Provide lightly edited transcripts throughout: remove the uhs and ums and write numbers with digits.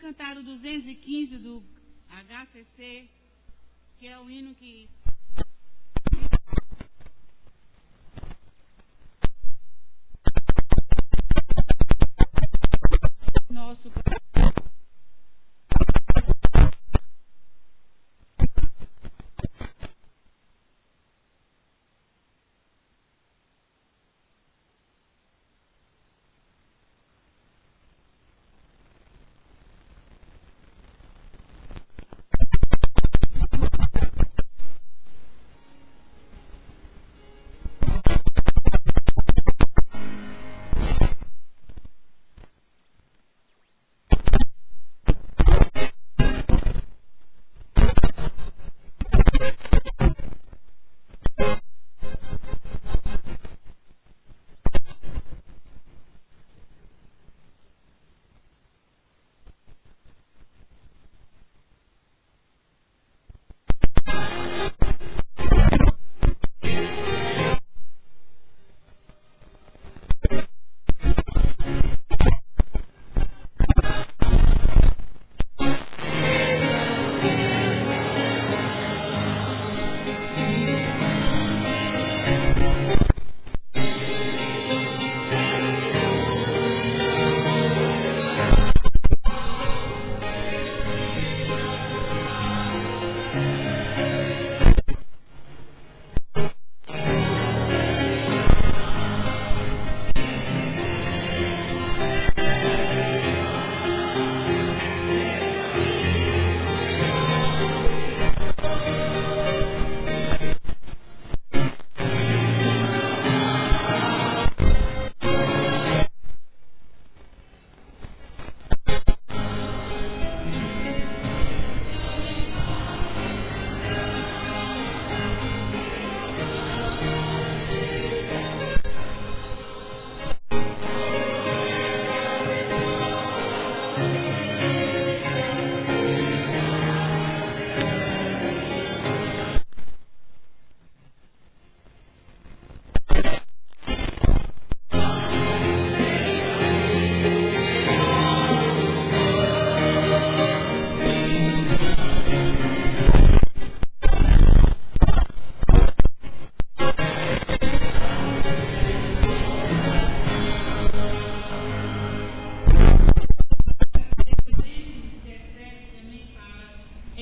Cantar o 215 do HCC, que é o hino que nosso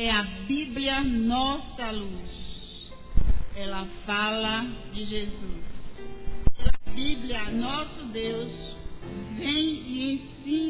é a Bíblia Nossa Luz. Ela fala de Jesus. A Bíblia, nosso Deus, vem e ensina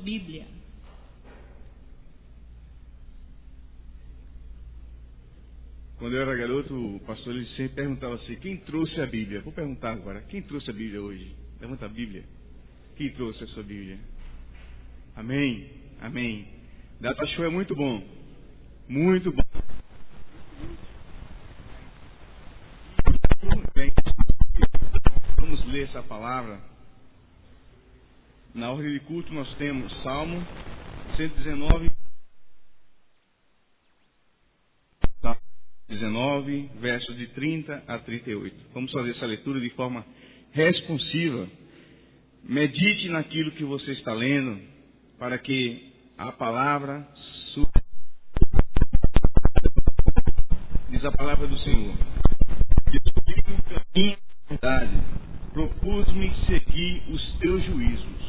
Bíblia. Quando eu era garoto, o pastor ele sempre perguntava assim: quem trouxe a Bíblia? Vou perguntar agora: quem trouxe a Bíblia hoje? Levanta a Bíblia. Quem trouxe a sua Bíblia? Amém? Amém. Data show é muito bom. Muito bom. Bem, vamos ler essa palavra. Na ordem de culto nós temos Salmo 119, 19, versos de 30 a 38. Vamos fazer essa leitura de forma responsiva. Medite naquilo que você está lendo, para que a palavra diz a palavra do Senhor: descobri o caminho da verdade, propus-me seguir os teus juízos.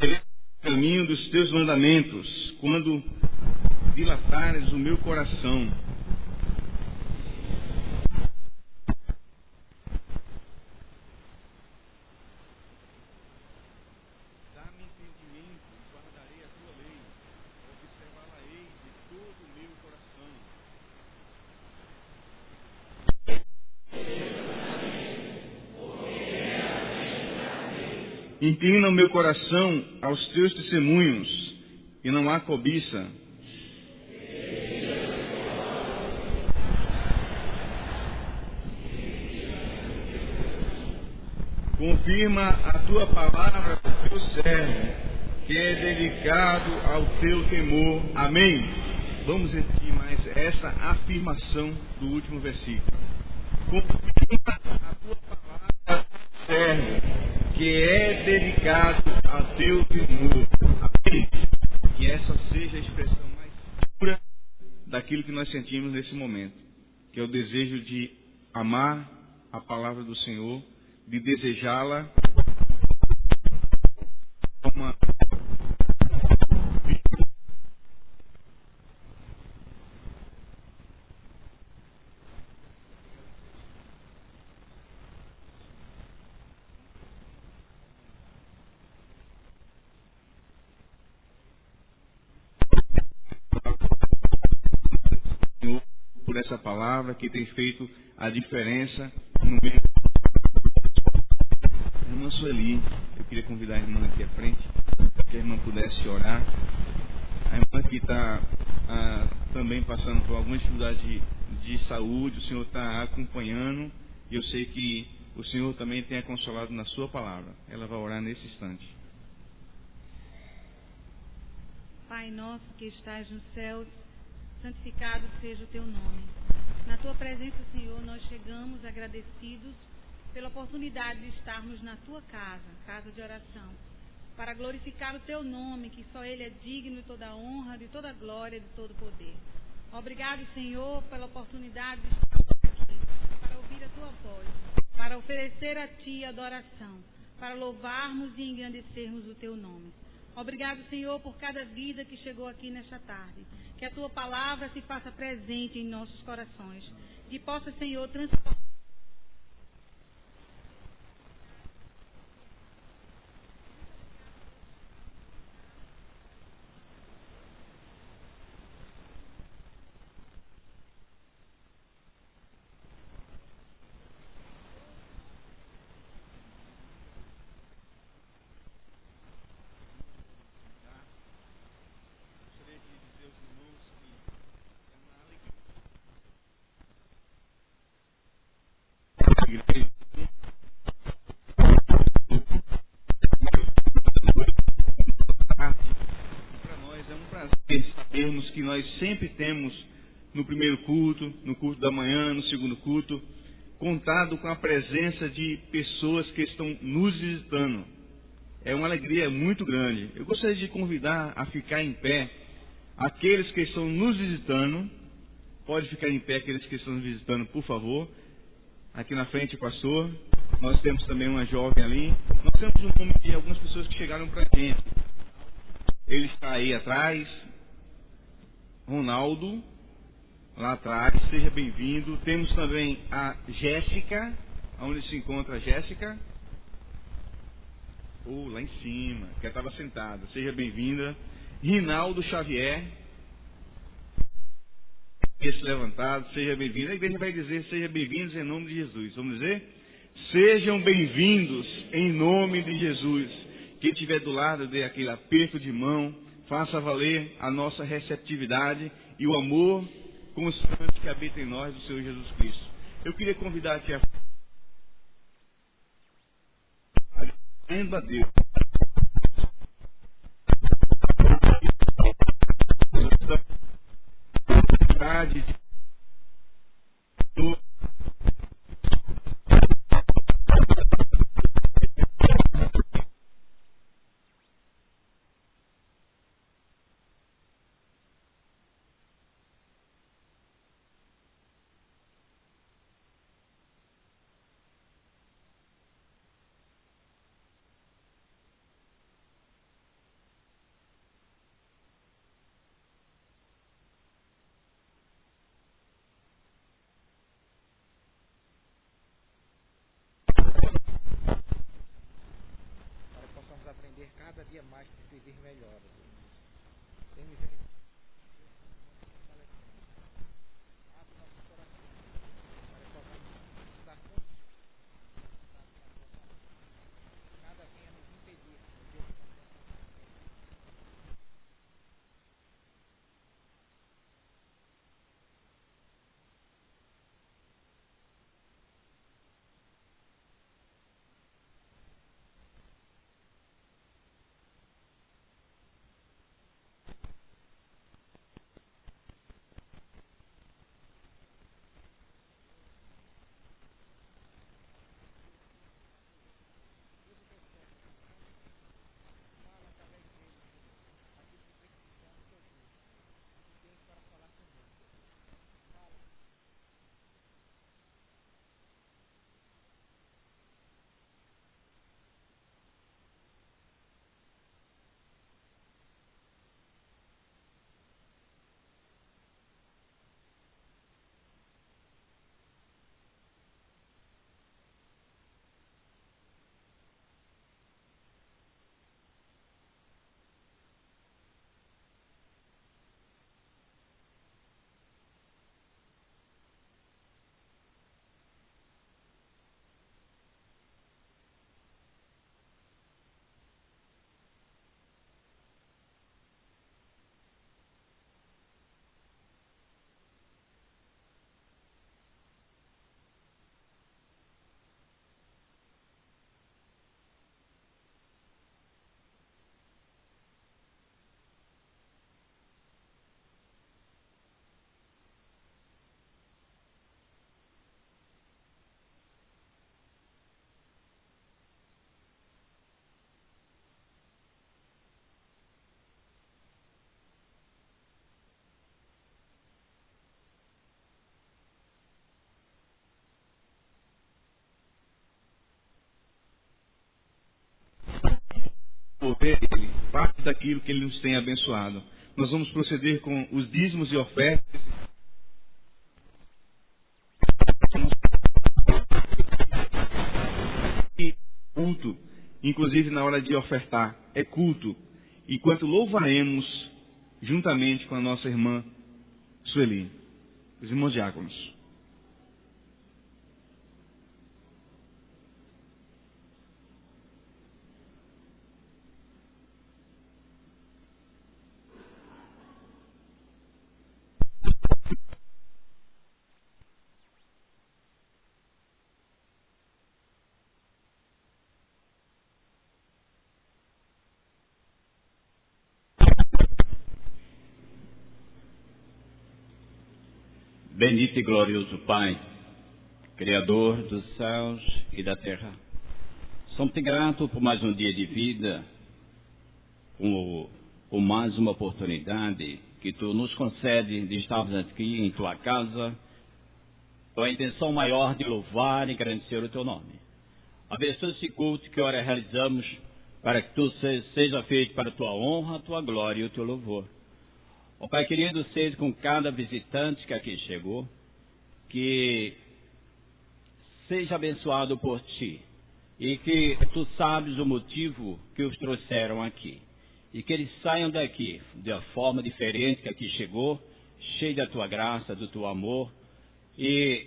O caminho dos teus mandamentos, quando dilatares o meu coração. Dá-me entendimento, guardarei a tua lei, observá-la-ei de todo o meu coração. Inclina o meu coração aos teus testemunhos, e não há cobiça. Confirma a tua palavra do teu servo, que é dedicado ao teu temor. Amém. Vamos repetir mais essa afirmação do último versículo. Confirma a tua palavra do teu servo, que é dedicado ao teu temor. Amém. Que essa seja a expressão mais pura daquilo que nós sentimos nesse momento, que é o desejo de amar a palavra do Senhor, de desejá-la como por essa palavra que tem feito a diferença no meio. Irmã Sueli, eu queria convidar a irmã aqui à frente, que a irmã pudesse orar. A irmã que está também passando por alguma dificuldade de saúde, o Senhor está acompanhando, e eu sei que o Senhor também tem a consolado na sua palavra. Ela vai orar nesse instante. Pai nosso que estás nos céus, santificado seja o teu nome. Na tua presença, Senhor, nós chegamos agradecidos pela oportunidade de estarmos na tua casa de oração, para glorificar o teu nome, que só ele é digno de toda a honra, de toda a glória, de todo o poder. Obrigado, Senhor, pela oportunidade de estarmos aqui, para ouvir a tua voz, para oferecer a ti adoração, para louvarmos e engrandecermos o teu nome. Obrigado, Senhor, por cada vida que chegou aqui nesta tarde. Que a tua palavra se faça presente em nossos corações. Que possa, Senhor, transformar. Para nós é um prazer sabermos que nós sempre temos no primeiro culto, no culto da manhã, no segundo culto, contado com a presença de pessoas que estão nos visitando. É uma alegria muito grande. Eu gostaria de convidar a ficar em pé aqueles que estão nos visitando. Pode ficar em pé aqueles que estão nos visitando, por favor. Aqui na frente, pastor. Nós temos também uma jovem ali. Nós temos o nome de algumas pessoas que chegaram para a gente. Ele está aí atrás. Ronaldo. lá atrás, seja bem-vindo. Temos também a Jéssica, onde se encontra a Jéssica? Lá em cima, que estava sentada, seja bem-vinda. Rinaldo Xavier, esse levantado, seja bem-vindo. A igreja vai dizer, seja bem-vindos em nome de Jesus. Vamos dizer? Sejam bem-vindos em nome de Jesus. Quem estiver do lado, dê aquele aperto de mão, faça valer a nossa receptividade e o amor constante que habita em nós do Senhor Jesus Cristo. Eu queria convidar aqui a Deus. Aprender cada dia mais a viver melhor. Tem misericórdia. Abre nosso coração para que possamos estar conscientes. Nada venha nos impedir de Deus. Ele, parte daquilo que Ele nos tem abençoado. Nós vamos proceder com os dízimos e ofertas. E culto, inclusive na hora de ofertar, é culto. Enquanto louvaremos juntamente com a nossa irmã Sueli, os irmãos diáconos. Bendito e glorioso Pai, Criador dos céus e da terra. Somos-te gratos por mais um dia de vida, por mais uma oportunidade que Tu nos concede de estarmos aqui em Tua casa, com a intenção maior de louvar e agradecer o Teu nome. Abençoa esse culto que ora realizamos, para que Tu seja feito para a Tua honra, a Tua glória e o Teu louvor. Ó Pai querido, seja com cada visitante que aqui chegou, que seja abençoado por Ti, e que Tu sabes o motivo que os trouxeram aqui, e que eles saiam daqui da forma diferente que aqui chegou, cheio da Tua graça, do Teu amor, e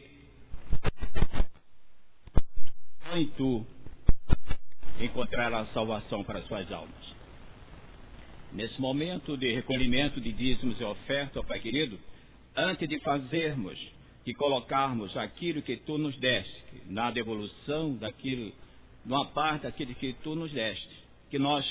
em Tu encontrar a salvação para as suas almas. Nesse momento de recolhimento de dízimos e oferta, ó Pai querido, antes de fazermos, de colocarmos aquilo que Tu nos deste, na devolução daquilo, numa parte daquilo que Tu nos deste, que nós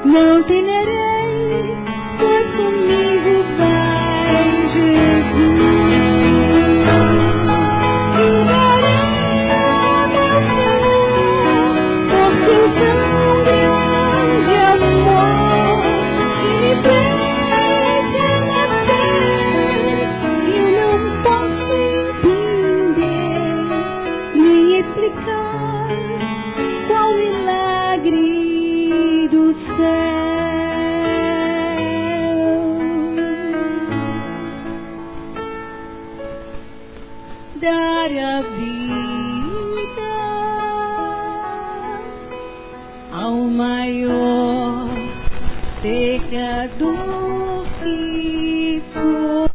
não temerei, pois comigo vai Jesus. Viverei a meu Senhor, por teu tão grande amor, e me fez renascer. Eu não posso entender, nem explicar qual milagre do céu. Dar a vida ao maior pecador que sou.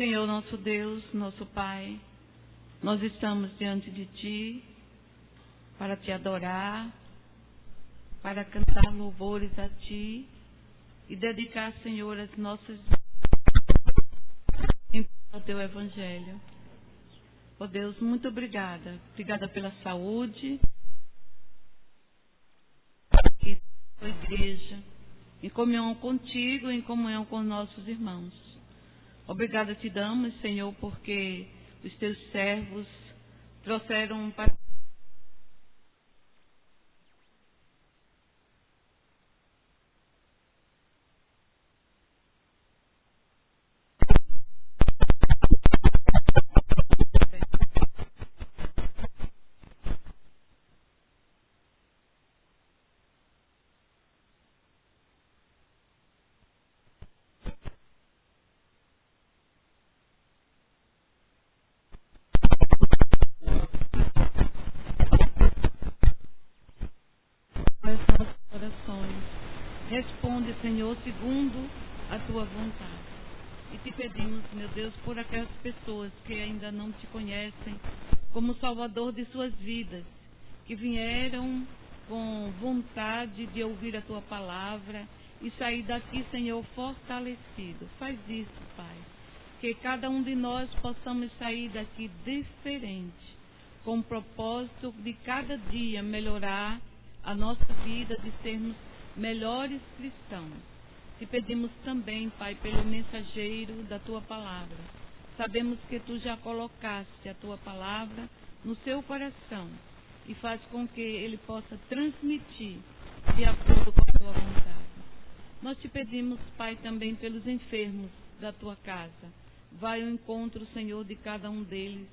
Senhor nosso Deus, nosso Pai, nós estamos diante de Ti para Te adorar, para cantar louvores a Ti e dedicar, Senhor, as nossas vidas ao Teu Evangelho. Ó Deus, muito obrigada. Obrigada pela saúde, pela igreja, em comunhão contigo, em comunhão com nossos irmãos. Obrigada te damos, Senhor, porque os teus servos trouxeram para responde, Senhor, segundo a Tua vontade. E te pedimos, meu Deus, por aquelas pessoas que ainda não te conhecem como Salvador de suas vidas, que vieram com vontade de ouvir a Tua palavra e sair daqui, Senhor, fortalecido. Faz isso, Pai, que cada um de nós possamos sair daqui diferente, com o propósito de cada dia melhorar a nossa vida, de sermos melhores cristãos. Te pedimos também, Pai, pelo mensageiro da Tua palavra. Sabemos que Tu já colocaste a Tua palavra no seu coração e faz com que ele possa transmitir de acordo com a Tua vontade. Nós te pedimos, Pai, também pelos enfermos da Tua casa. Vai ao encontro, Senhor, de cada um deles.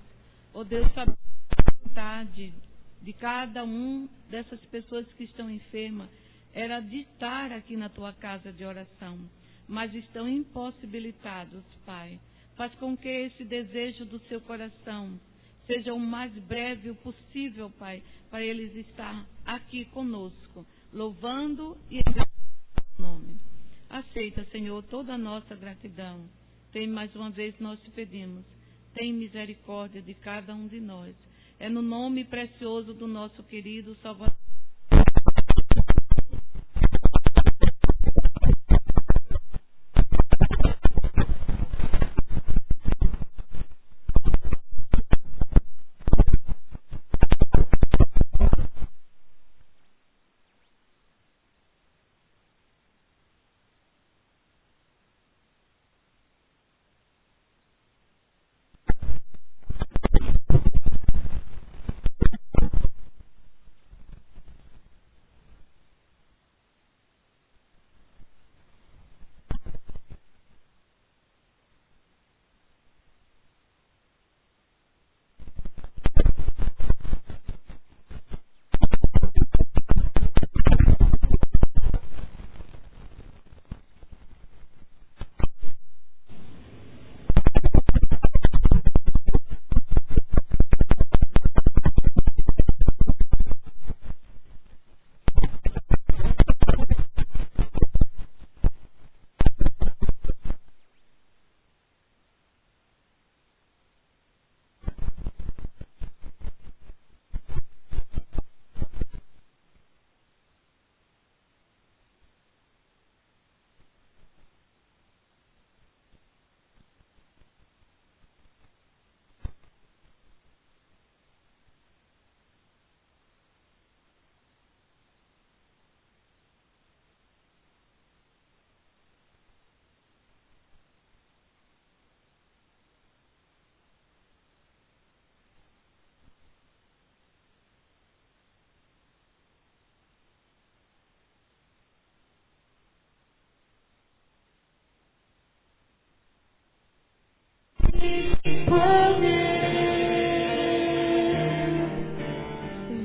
Ó Deus, sabe a vontade de cada um dessas pessoas que estão enfermas era de estar aqui na Tua casa de oração, mas estão impossibilitados, Pai. Faz com que esse desejo do seu coração seja o mais breve possível, Pai, para eles estar aqui conosco, louvando e agradecendo o nome. Aceita, Senhor, toda a nossa gratidão. Tem mais uma vez nós te pedimos, tem misericórdia de cada um de nós. É no nome precioso do nosso querido Salvador.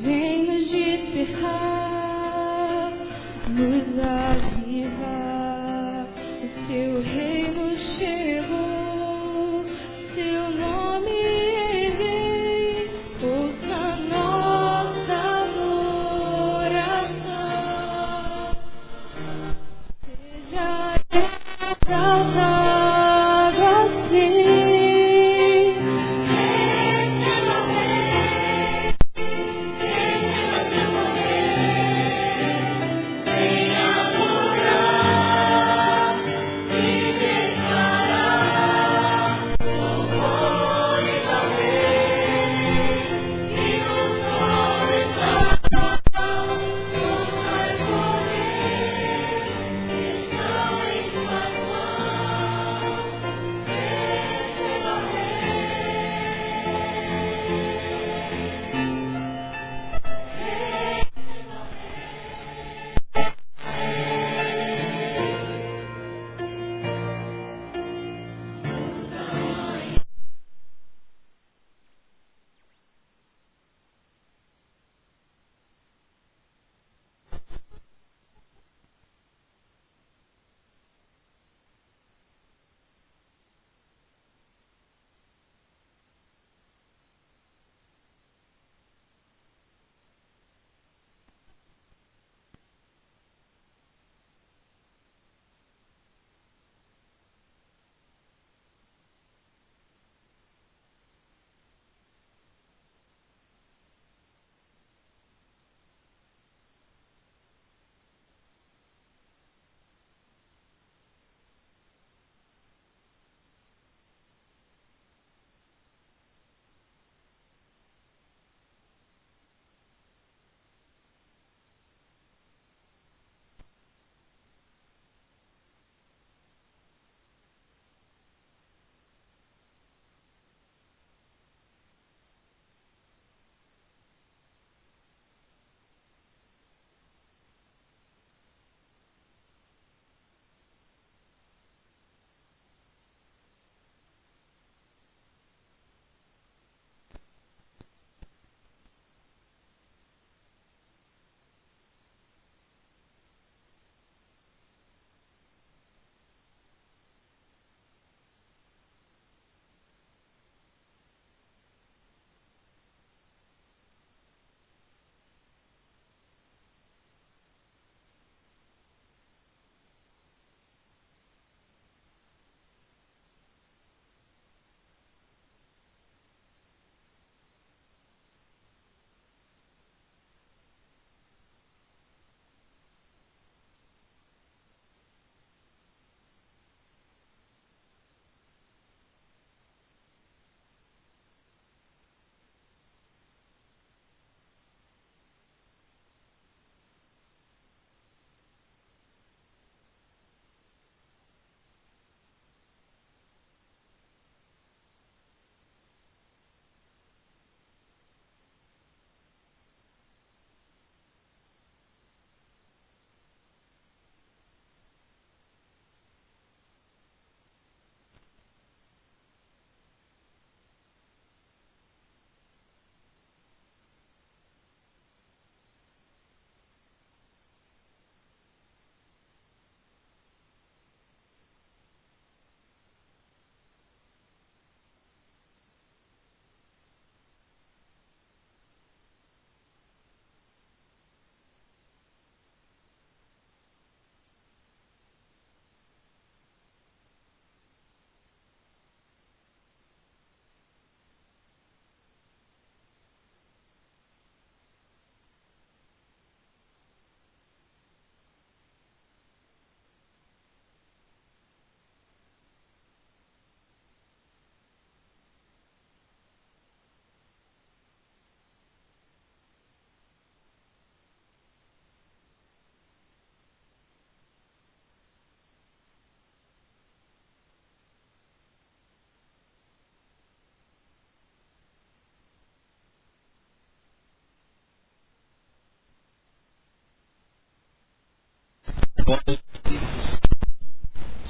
Vem nos despertar, nos avivar. O teu reino chegou, teu nome erguei, ouça nossa adoração. Seja exaltado assim.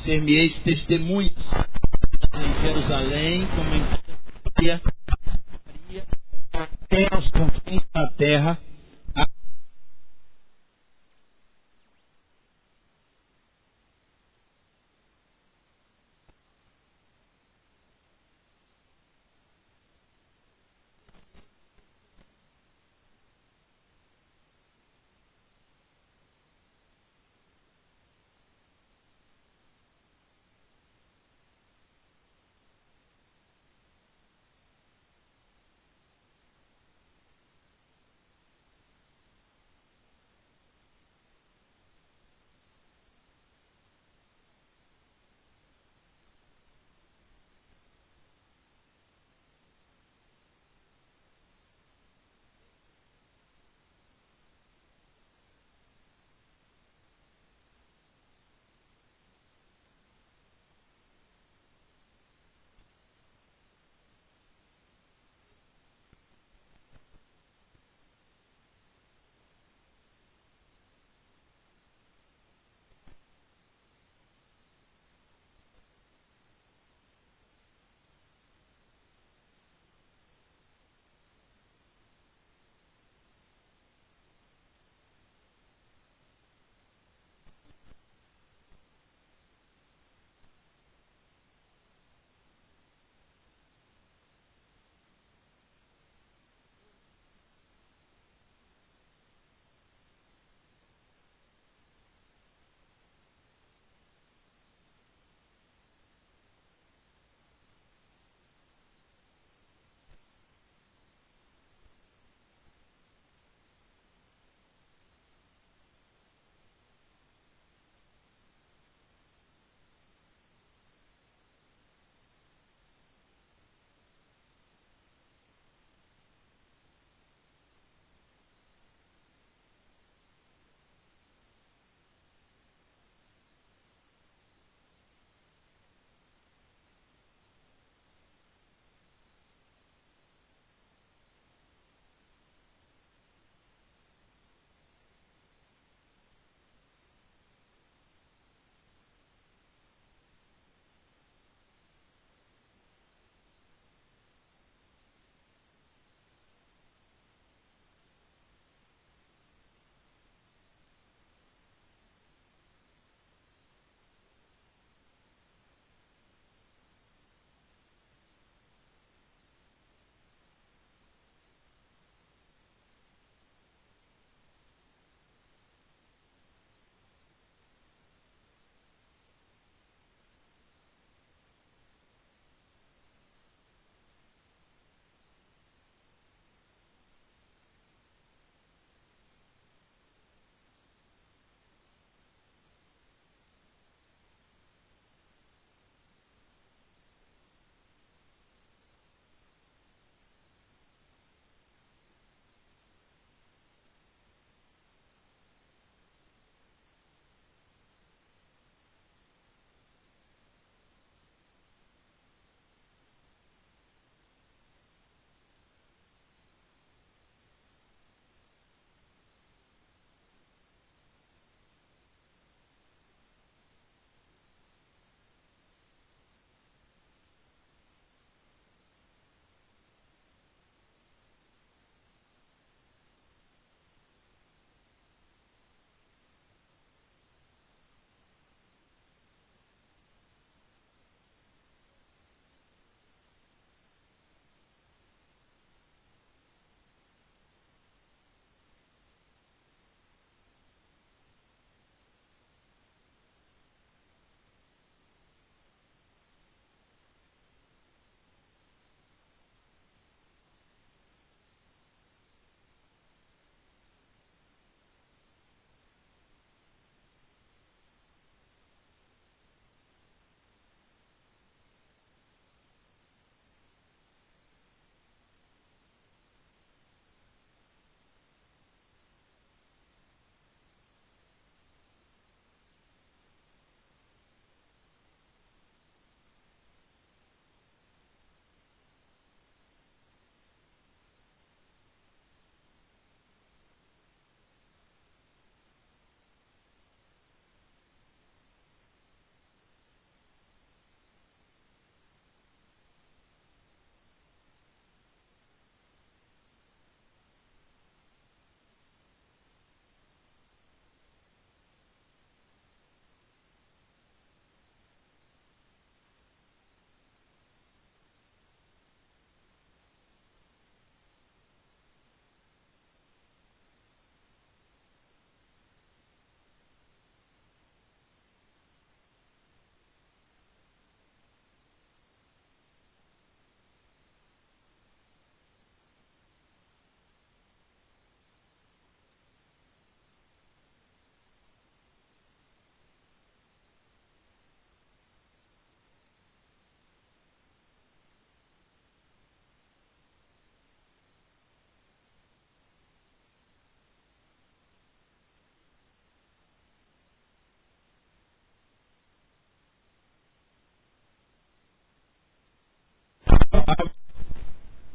ser-me-eis testemunhas em Jerusalém, como em Samaria, até aos confins da terra.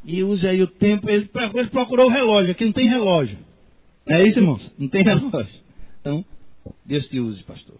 E use aí o tempo. Ele procurou o relógio. Aqui não tem relógio. Não é isso, irmãos? Não tem relógio. Então, Deus te use, pastor.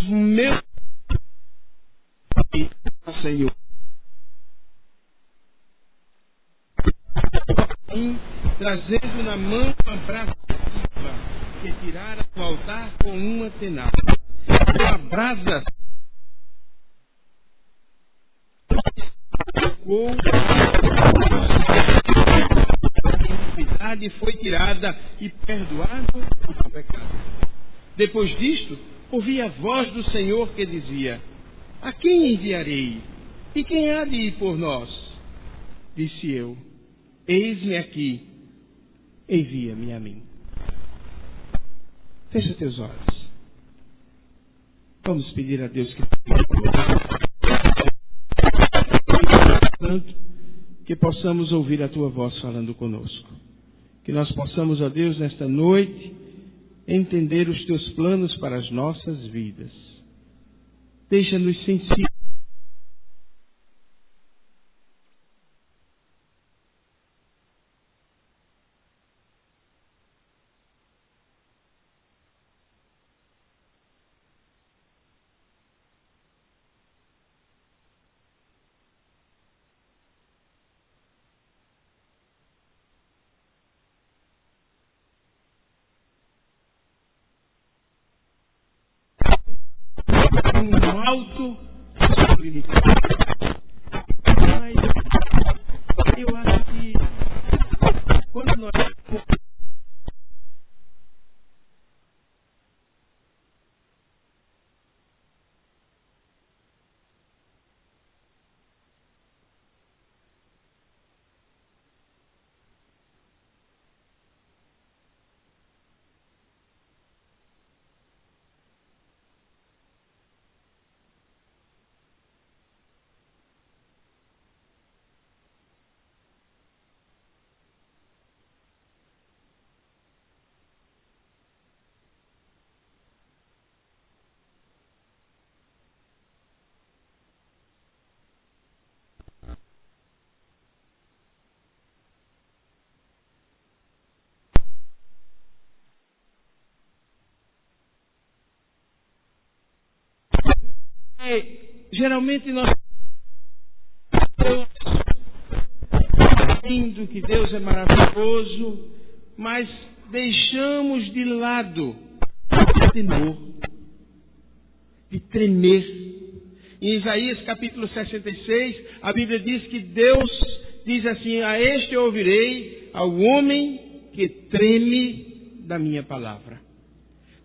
Meu Senhor, trazendo na mão uma brasa que tirara do altar com uma tenaz. A brasa tocou, a iniquidade foi tirada e perdoado o pecado. Depois disto, ouvi a voz do Senhor que dizia: a quem enviarei? E quem há de ir por nós? Disse eu: eis-me aqui, envia-me a mim. Fecha teus olhos. Vamos pedir a Deus que possamos ouvir a tua voz falando conosco. Que nós possamos, ó Deus, nesta noite, entender os teus planos para as nossas vidas. Deixa-nos sensíveis. alto sobre mim. Mas eu acho que quando nós geralmente nós lindo, que Deus é maravilhoso, mas deixamos de lado o temor, de tremer. Em Isaías capítulo 66, a Bíblia diz que Deus diz assim: a este eu ouvirei, ao homem que treme da minha palavra.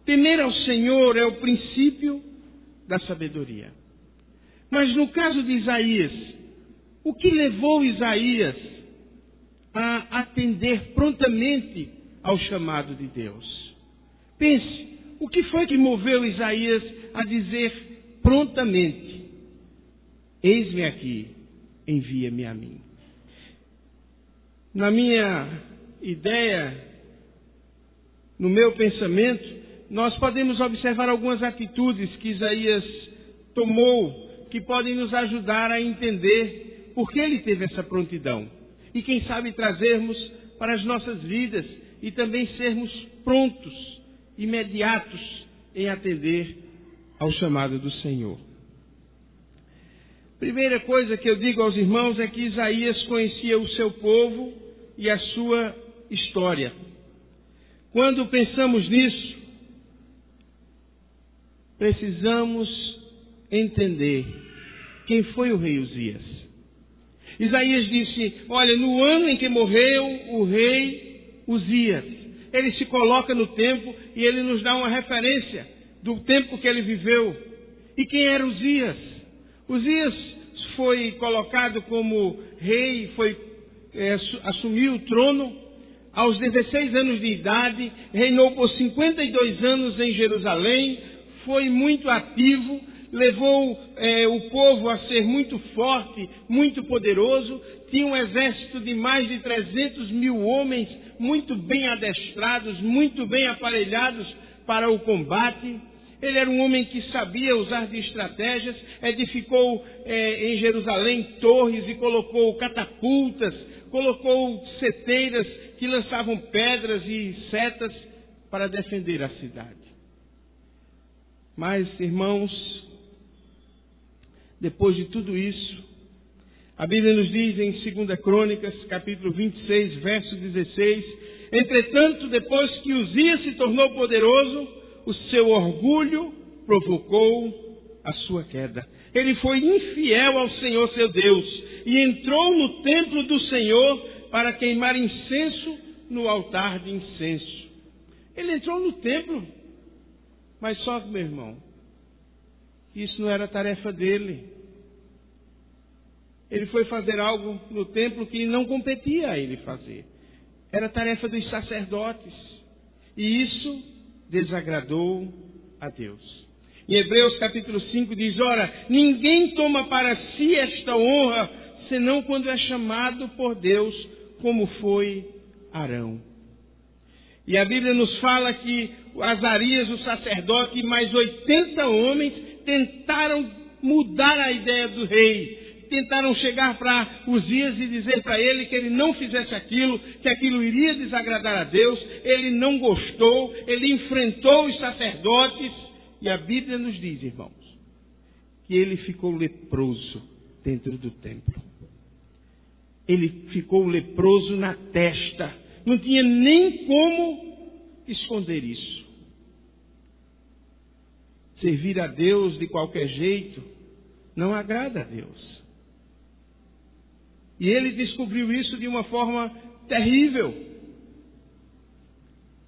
Temer ao Senhor é o princípio da sabedoria. Mas no caso de Isaías, o que levou Isaías a atender prontamente ao chamado de Deus? Pense, o que foi que moveu Isaías a dizer prontamente: eis-me aqui, envia-me a mim? Na minha ideia, no meu pensamento, nós podemos observar algumas atitudes que Isaías tomou, que podem nos ajudar a entender por que ele teve essa prontidão. E quem sabe trazermos para as nossas vidas e também sermos prontos, imediatos em atender ao chamado do Senhor. Primeira coisa que eu digo aos irmãos é que Isaías conhecia o seu povo e a sua história. Quando pensamos nisso, precisamos entender quem foi o rei Uzias. Isaías disse: olha, no ano em que morreu o rei Uzias, ele se coloca no tempo e ele nos dá uma referência do tempo que ele viveu. E quem era Uzias? Uzias foi colocado como rei, assumiu o trono aos 16 anos de idade, reinou por 52 anos em Jerusalém, foi muito ativo, levou o povo a ser muito forte, muito poderoso, tinha um exército de mais de 300 mil homens, muito bem adestrados, muito bem aparelhados para o combate. Ele era um homem que sabia usar de estratégias, edificou em Jerusalém torres e colocou catapultas, colocou seteiras que lançavam pedras e setas para defender a cidade. Mas, irmãos, depois de tudo isso, a Bíblia nos diz em 2 Crônicas, capítulo 26, verso 16: entretanto, depois que Uzias se tornou poderoso, o seu orgulho provocou a sua queda. Ele foi infiel ao Senhor seu Deus e entrou no templo do Senhor para queimar incenso no altar de incenso. Ele entrou no templo, mas só, meu irmão, isso não era tarefa dele. Ele foi fazer algo no templo que não competia a ele fazer. Era tarefa dos sacerdotes. E isso desagradou a Deus. Em Hebreus capítulo 5 diz: ora, ninguém toma para si esta honra, senão quando é chamado por Deus, como foi Arão. E a Bíblia nos fala que Azarias, o sacerdote, e mais 80 homens tentaram mudar a ideia do rei. Tentaram chegar para Uzias e dizer para ele que ele não fizesse aquilo, que aquilo iria desagradar a Deus. Ele não gostou, ele enfrentou os sacerdotes. E a Bíblia nos diz, irmãos, que ele ficou leproso dentro do templo. Ele ficou leproso na testa. Não tinha nem como esconder isso. servir a Deus de qualquer jeito não agrada a Deus. E ele descobriu isso de uma forma terrível.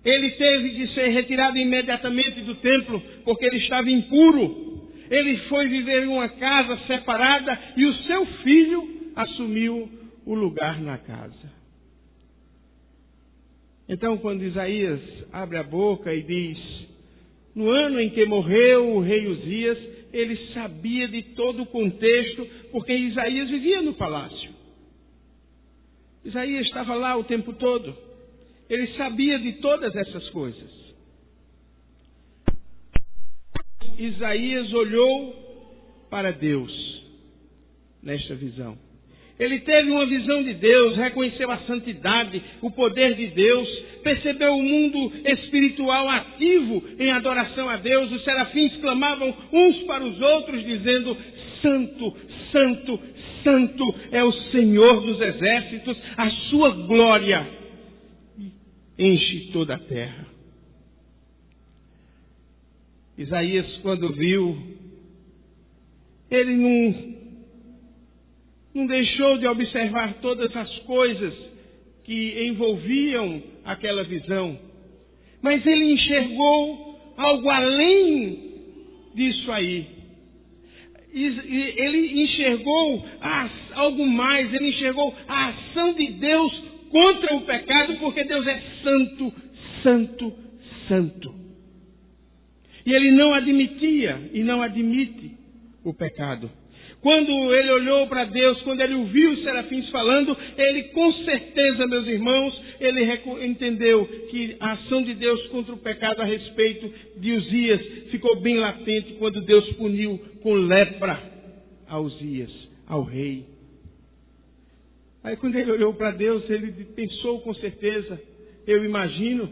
Ele teve de ser retirado imediatamente do templo, porque ele estava impuro. Ele foi viver em uma casa separada e o seu filho assumiu o lugar na casa. Então, quando Isaías abre a boca e diz, no ano em que morreu o rei Uzias, ele sabia de todo o contexto, porque Isaías vivia no palácio. Isaías estava lá o tempo todo. Ele sabia de todas essas coisas. Isaías olhou para Deus nesta visão. Ele teve uma visão de Deus, reconheceu a santidade, o poder de Deus, percebeu o mundo espiritual ativo em adoração a Deus. Os serafins clamavam uns para os outros, dizendo, Santo, Santo, Santo é o Senhor dos exércitos, a sua glória enche toda a terra. Isaías, quando viu, ele não deixou de observar todas as coisas que envolviam aquela visão, mas ele enxergou algo além disso aí. Ele enxergou algo mais, ele enxergou a ação de Deus contra o pecado, porque Deus é santo, santo, santo. E ele não admitia e não admite o pecado. Quando ele olhou para Deus, quando ele ouviu os serafins falando, ele com certeza, meus irmãos, ele entendeu que a ação de Deus contra o pecado a respeito de Uzias ficou bem latente quando Deus puniu com lepra a Uzias, ao rei. Aí quando ele olhou para Deus, ele pensou com certeza, eu imagino,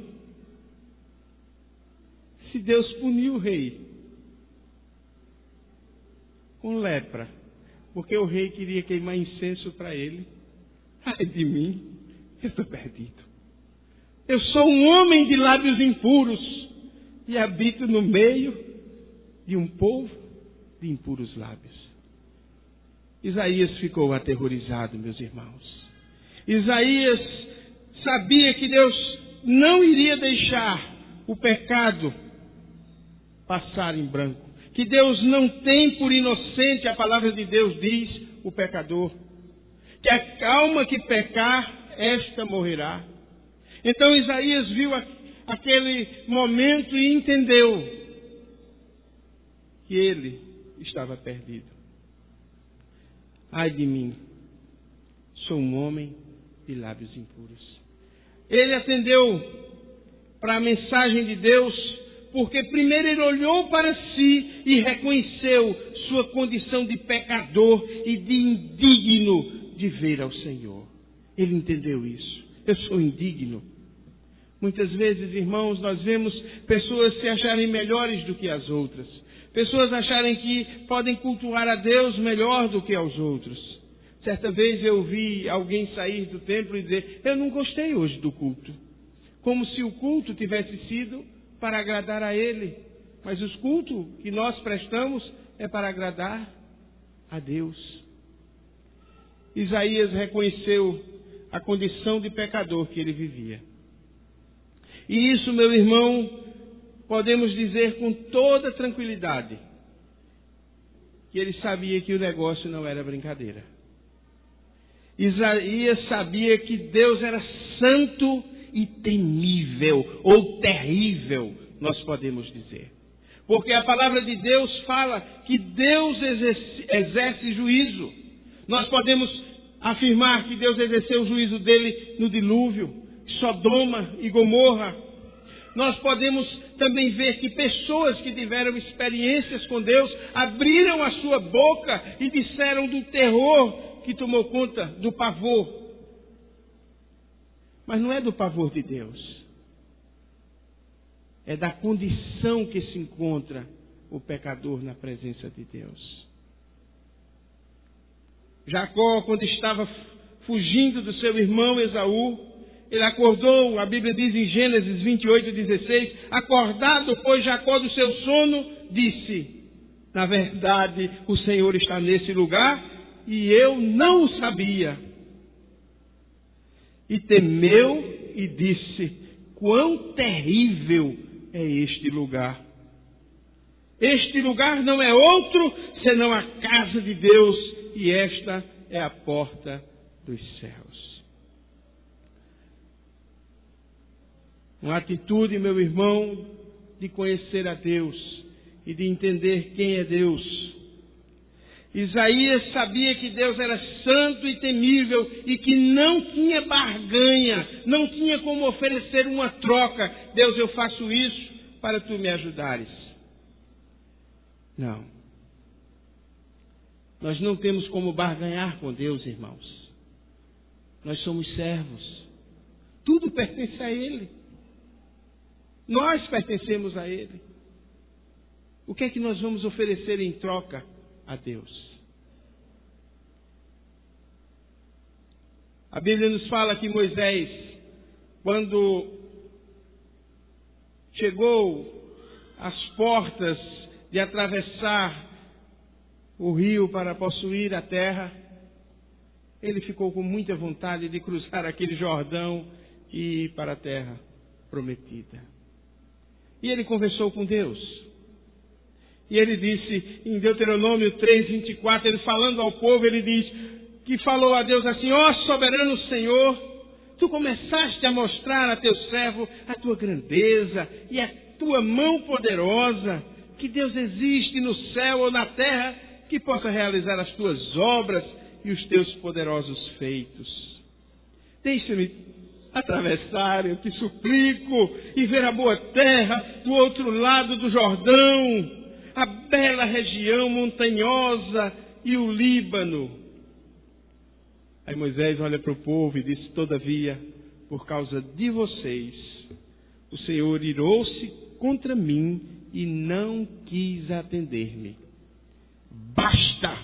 se Deus puniu o rei com lepra, porque o rei queria queimar incenso para ele, ai de mim, eu estou perdido. Eu sou um homem de lábios impuros e habito no meio de um povo de impuros lábios. Isaías ficou aterrorizado, meus irmãos. Isaías sabia que Deus não iria deixar o pecado passar em branco. Que Deus não tem por inocente, a palavra de Deus diz, o pecador. Que a alma que pecar, esta morrerá. Então Isaías viu aquele momento e entendeu que ele estava perdido. Ai de mim, sou um homem de lábios impuros. Ele atendeu para a mensagem de Deus, porque primeiro ele olhou para si e reconheceu sua condição de pecador e de indigno de ver ao Senhor. Ele entendeu isso. Eu sou indigno. Muitas vezes, irmãos, nós vemos pessoas se acharem melhores do que as outras. Pessoas acharem que podem cultuar a Deus melhor do que aos outros. Certa vez eu vi alguém sair do templo e dizer, eu não gostei hoje do culto. Como se o culto tivesse sido para agradar a Ele. Mas o culto que nós prestamos é para agradar a Deus. Isaías reconheceu a condição de pecador que ele vivia. E isso, meu irmão, podemos dizer com toda tranquilidade, que ele sabia que o negócio não era brincadeira. Isaías sabia que Deus era santo e temível, ou terrível, nós podemos dizer. Porque a palavra de Deus fala que Deus exerce juízo. Nós podemos afirmar que Deus exerceu o juízo dele no dilúvio, Sodoma e Gomorra. Nós podemos também ver que pessoas que tiveram experiências com Deus abriram a sua boca e disseram do terror que tomou conta, do pavor. Mas não é do pavor de Deus. É da condição que se encontra o pecador na presença de Deus. Jacó, quando estava fugindo do seu irmão Esaú, ele acordou, a Bíblia diz em Gênesis 28:16, acordado, pois Jacó do seu sono, disse: na verdade, o Senhor está nesse lugar e eu não o sabia. E temeu e disse: quão terrível é este lugar! Este lugar não é outro senão a casa de Deus, e esta é a porta dos céus. Uma atitude, meu irmão, de conhecer a Deus e de entender quem é Deus. Isaías sabia que Deus era santo e temível e que não tinha barganha, não tinha como oferecer uma troca. Deus, eu faço isso para tu me ajudares. Não. Nós não temos como barganhar com Deus, irmãos. Nós somos servos. Tudo pertence a Ele. Nós pertencemos a Ele. O que é que nós vamos oferecer em troca a Deus? A Bíblia nos fala que Moisés, quando chegou às portas de atravessar o rio para possuir a terra, ele ficou com muita vontade de cruzar aquele Jordão e ir para a terra prometida. E ele conversou com Deus. E ele disse, em Deuteronômio 3:24, ele falando ao povo, ele diz, que falou a Deus assim: ó soberano Senhor, tu começaste a mostrar a teu servo a tua grandeza e a tua mão poderosa, que Deus existe no céu ou na terra, que possa realizar as tuas obras e os teus poderosos feitos. Deixa-me atravessar, eu te suplico, e ver a boa terra do outro lado do Jordão, a bela região montanhosa e o Líbano. Aí Moisés olha para o povo e diz: todavia, por causa de vocês, o Senhor irou-se contra mim e não quis atender-me. Basta,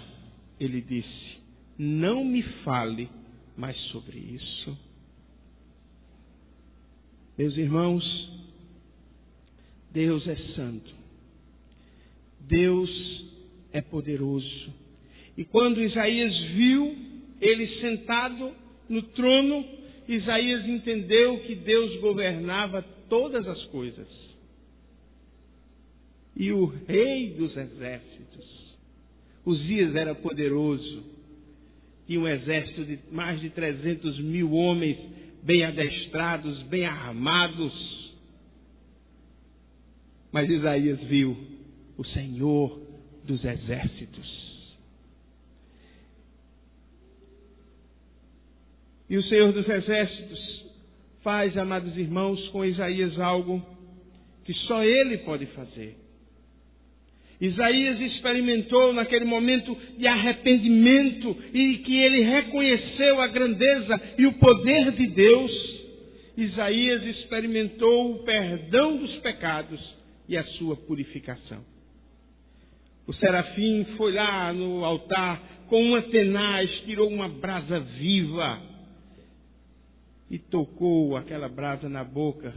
ele disse, não me fale mais sobre isso. Meus irmãos, Deus é santo. Deus é poderoso. E quando Isaías viu ele sentado no trono, Isaías entendeu que Deus governava todas as coisas. E o rei dos exércitos, Uzias, era poderoso. Tinha um exército de mais de 300 mil homens, bem adestrados, bem armados. Mas Isaías viu o Senhor dos exércitos. E o Senhor dos exércitos faz, amados irmãos, com Isaías algo que só Ele pode fazer. Isaías experimentou naquele momento de arrependimento e que ele reconheceu a grandeza e o poder de Deus. Isaías experimentou o perdão dos pecados e a sua purificação. O serafim foi lá no altar com uma tenaz, tirou uma brasa viva e tocou aquela brasa na boca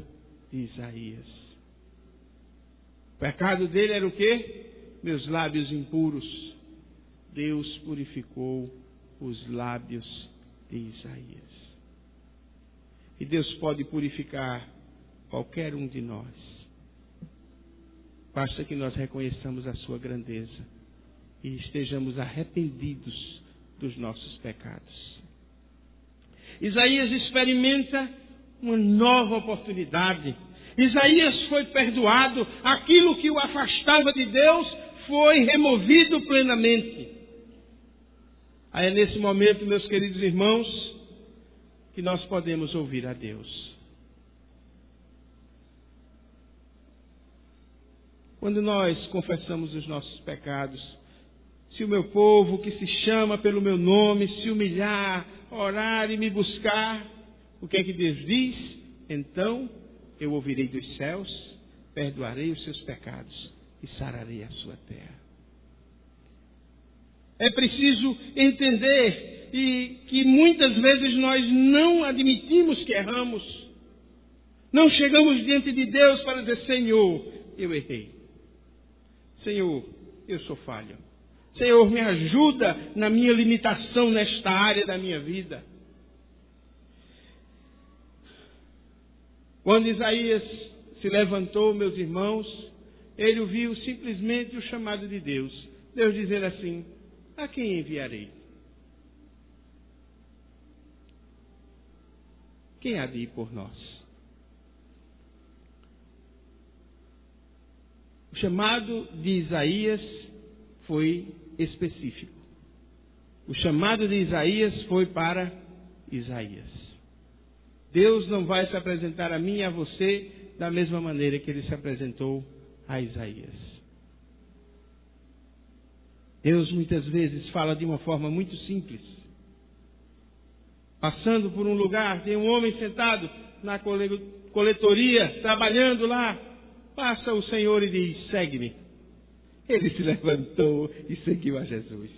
de Isaías. O pecado dele era o quê? Meus lábios impuros. Deus purificou os lábios de Isaías. E Deus pode purificar qualquer um de nós. Basta que nós reconheçamos a sua grandeza e estejamos arrependidos dos nossos pecados. Isaías experimenta uma nova oportunidade. Isaías foi perdoado. Aquilo que o afastava de Deus foi removido plenamente. Aí é nesse momento, meus queridos irmãos, que nós podemos ouvir a Deus. Quando nós confessamos os nossos pecados, se o meu povo que se chama pelo meu nome se humilhar, orar e me buscar, o que é que Deus diz? Então eu ouvirei dos céus, perdoarei os seus pecados e sararei a sua terra. É preciso entender que muitas vezes nós não admitimos que erramos. Não chegamos diante de Deus para dizer: Senhor, eu errei. Senhor, eu sou falho. Senhor, me ajuda na minha limitação nesta área da minha vida. Quando Isaías se levantou, meus irmãos, ele ouviu simplesmente o chamado de Deus. Deus dizendo assim: a quem enviarei? Quem há de ir por nós? O chamado de Isaías foi específico. O chamado de Isaías foi para Isaías. Deus não vai se apresentar a mim e a você da mesma maneira que ele se apresentou a Isaías. Deus muitas vezes fala de uma forma muito simples. Passando por um lugar, tem um homem sentado na coletoria, trabalhando lá. Passa o Senhor e diz: segue-me. Ele se levantou e seguiu a Jesus.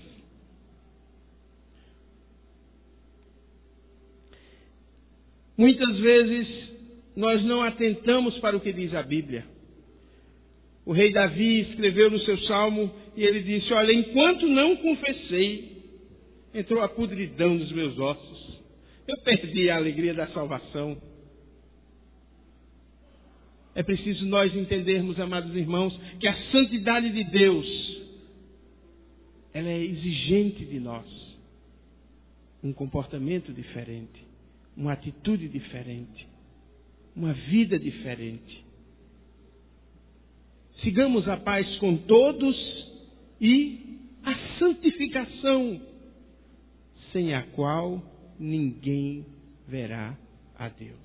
Muitas vezes nós não atentamos para o que diz a Bíblia. O rei Davi escreveu no seu salmo e ele disse: olha, enquanto não confessei, entrou a podridão nos meus ossos. Eu perdi a alegria da salvação. É preciso nós entendermos, amados irmãos, que a santidade de Deus, ela é exigente de nós. Um comportamento diferente, uma atitude diferente, uma vida diferente. Sigamos a paz com todos e a santificação, sem a qual ninguém verá a Deus.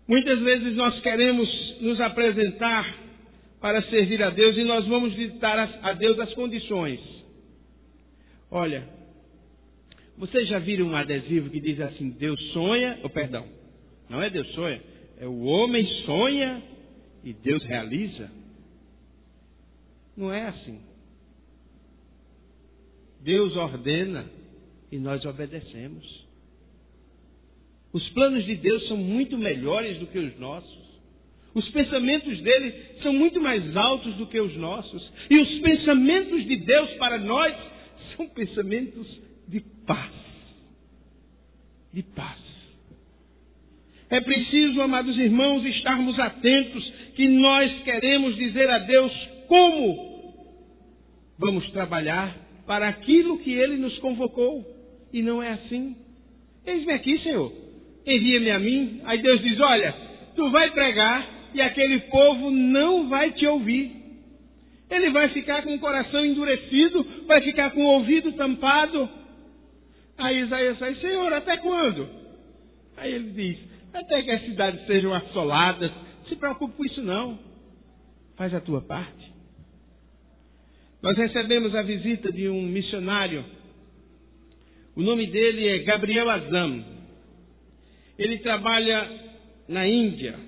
Muitas vezes nós queremos nos apresentar para servir a Deus e nós vamos ditar a Deus as condições. Olha, vocês já viram um adesivo que diz assim: Deus sonha, perdão, não é Deus sonha, é o homem sonha e Deus realiza? Não é assim. Deus ordena e nós obedecemos. Os planos de Deus são muito melhores do que os nossos. Os pensamentos dele são muito mais altos do que os nossos. E os pensamentos de Deus para nós são pensamentos de paz. De paz. É preciso, amados irmãos, estarmos atentos que nós queremos dizer a Deus como vamos trabalhar para aquilo que Ele nos convocou. E não é assim. Eis-me aqui, Senhor. Envia-me a mim. Aí Deus diz: olha, tu vai pregar e aquele povo não vai te ouvir. Ele vai ficar com o coração endurecido, vai ficar com o ouvido tampado. Aí Isaías diz: Senhor, até quando? Aí ele diz: até que as cidades sejam assoladas. Não se preocupe com isso não. Faz a tua parte. Nós recebemos a visita de um missionário. O nome dele é Gabriel Azam. Ele trabalha na Índia.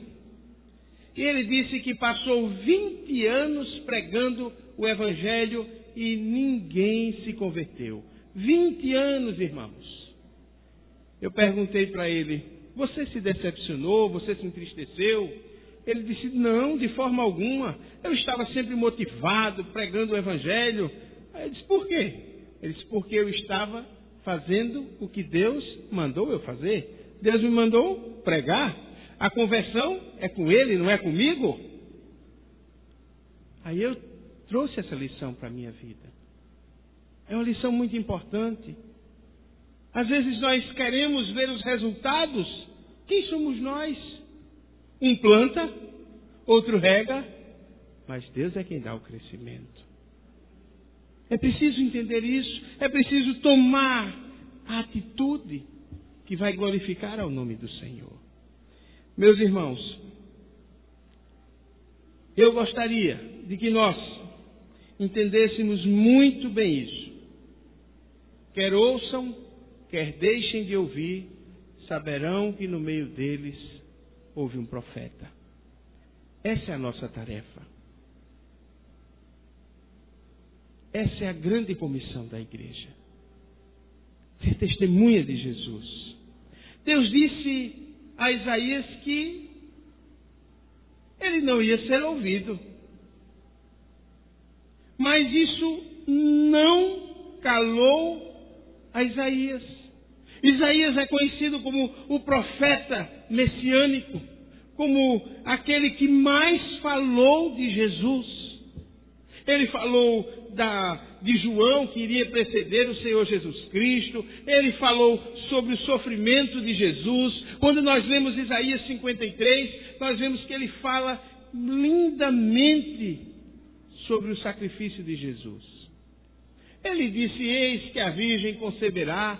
E ele disse que passou 20 anos pregando o Evangelho e ninguém se converteu. 20 anos, irmãos. Eu perguntei para ele: você se decepcionou? Você se entristeceu? Ele disse: não, de forma alguma. Eu estava sempre motivado, pregando o Evangelho. Aí eu disse: por quê? Ele disse: porque eu estava fazendo o que Deus mandou eu fazer. Deus me mandou pregar. A conversão é com Ele, não é comigo. Aí eu trouxe essa lição para a minha vida. É uma lição muito importante. Às vezes nós queremos ver os resultados. Quem somos nós? Um planta, outro rega, mas Deus é quem dá o crescimento. É preciso entender isso. É preciso tomar a atitude que vai glorificar ao nome do Senhor. Meus irmãos, eu gostaria de que nós entendêssemos muito bem isso. Quer ouçam, quer deixem de ouvir, saberão que no meio deles houve um profeta. Essa é a nossa tarefa. Essa é a grande comissão da igreja. Ser testemunha de Jesus. Deus disse a Isaías que ele não ia ser ouvido. Mas isso não calou a Isaías. Isaías é conhecido como o profeta messiânico, como aquele que mais falou de Jesus. Ele falou de João, que iria preceder o Senhor Jesus Cristo. Ele falou sobre o sofrimento de Jesus. Quando nós lemos Isaías 53, nós vemos que ele fala lindamente sobre o sacrifício de Jesus. Ele disse: eis que a virgem conceberá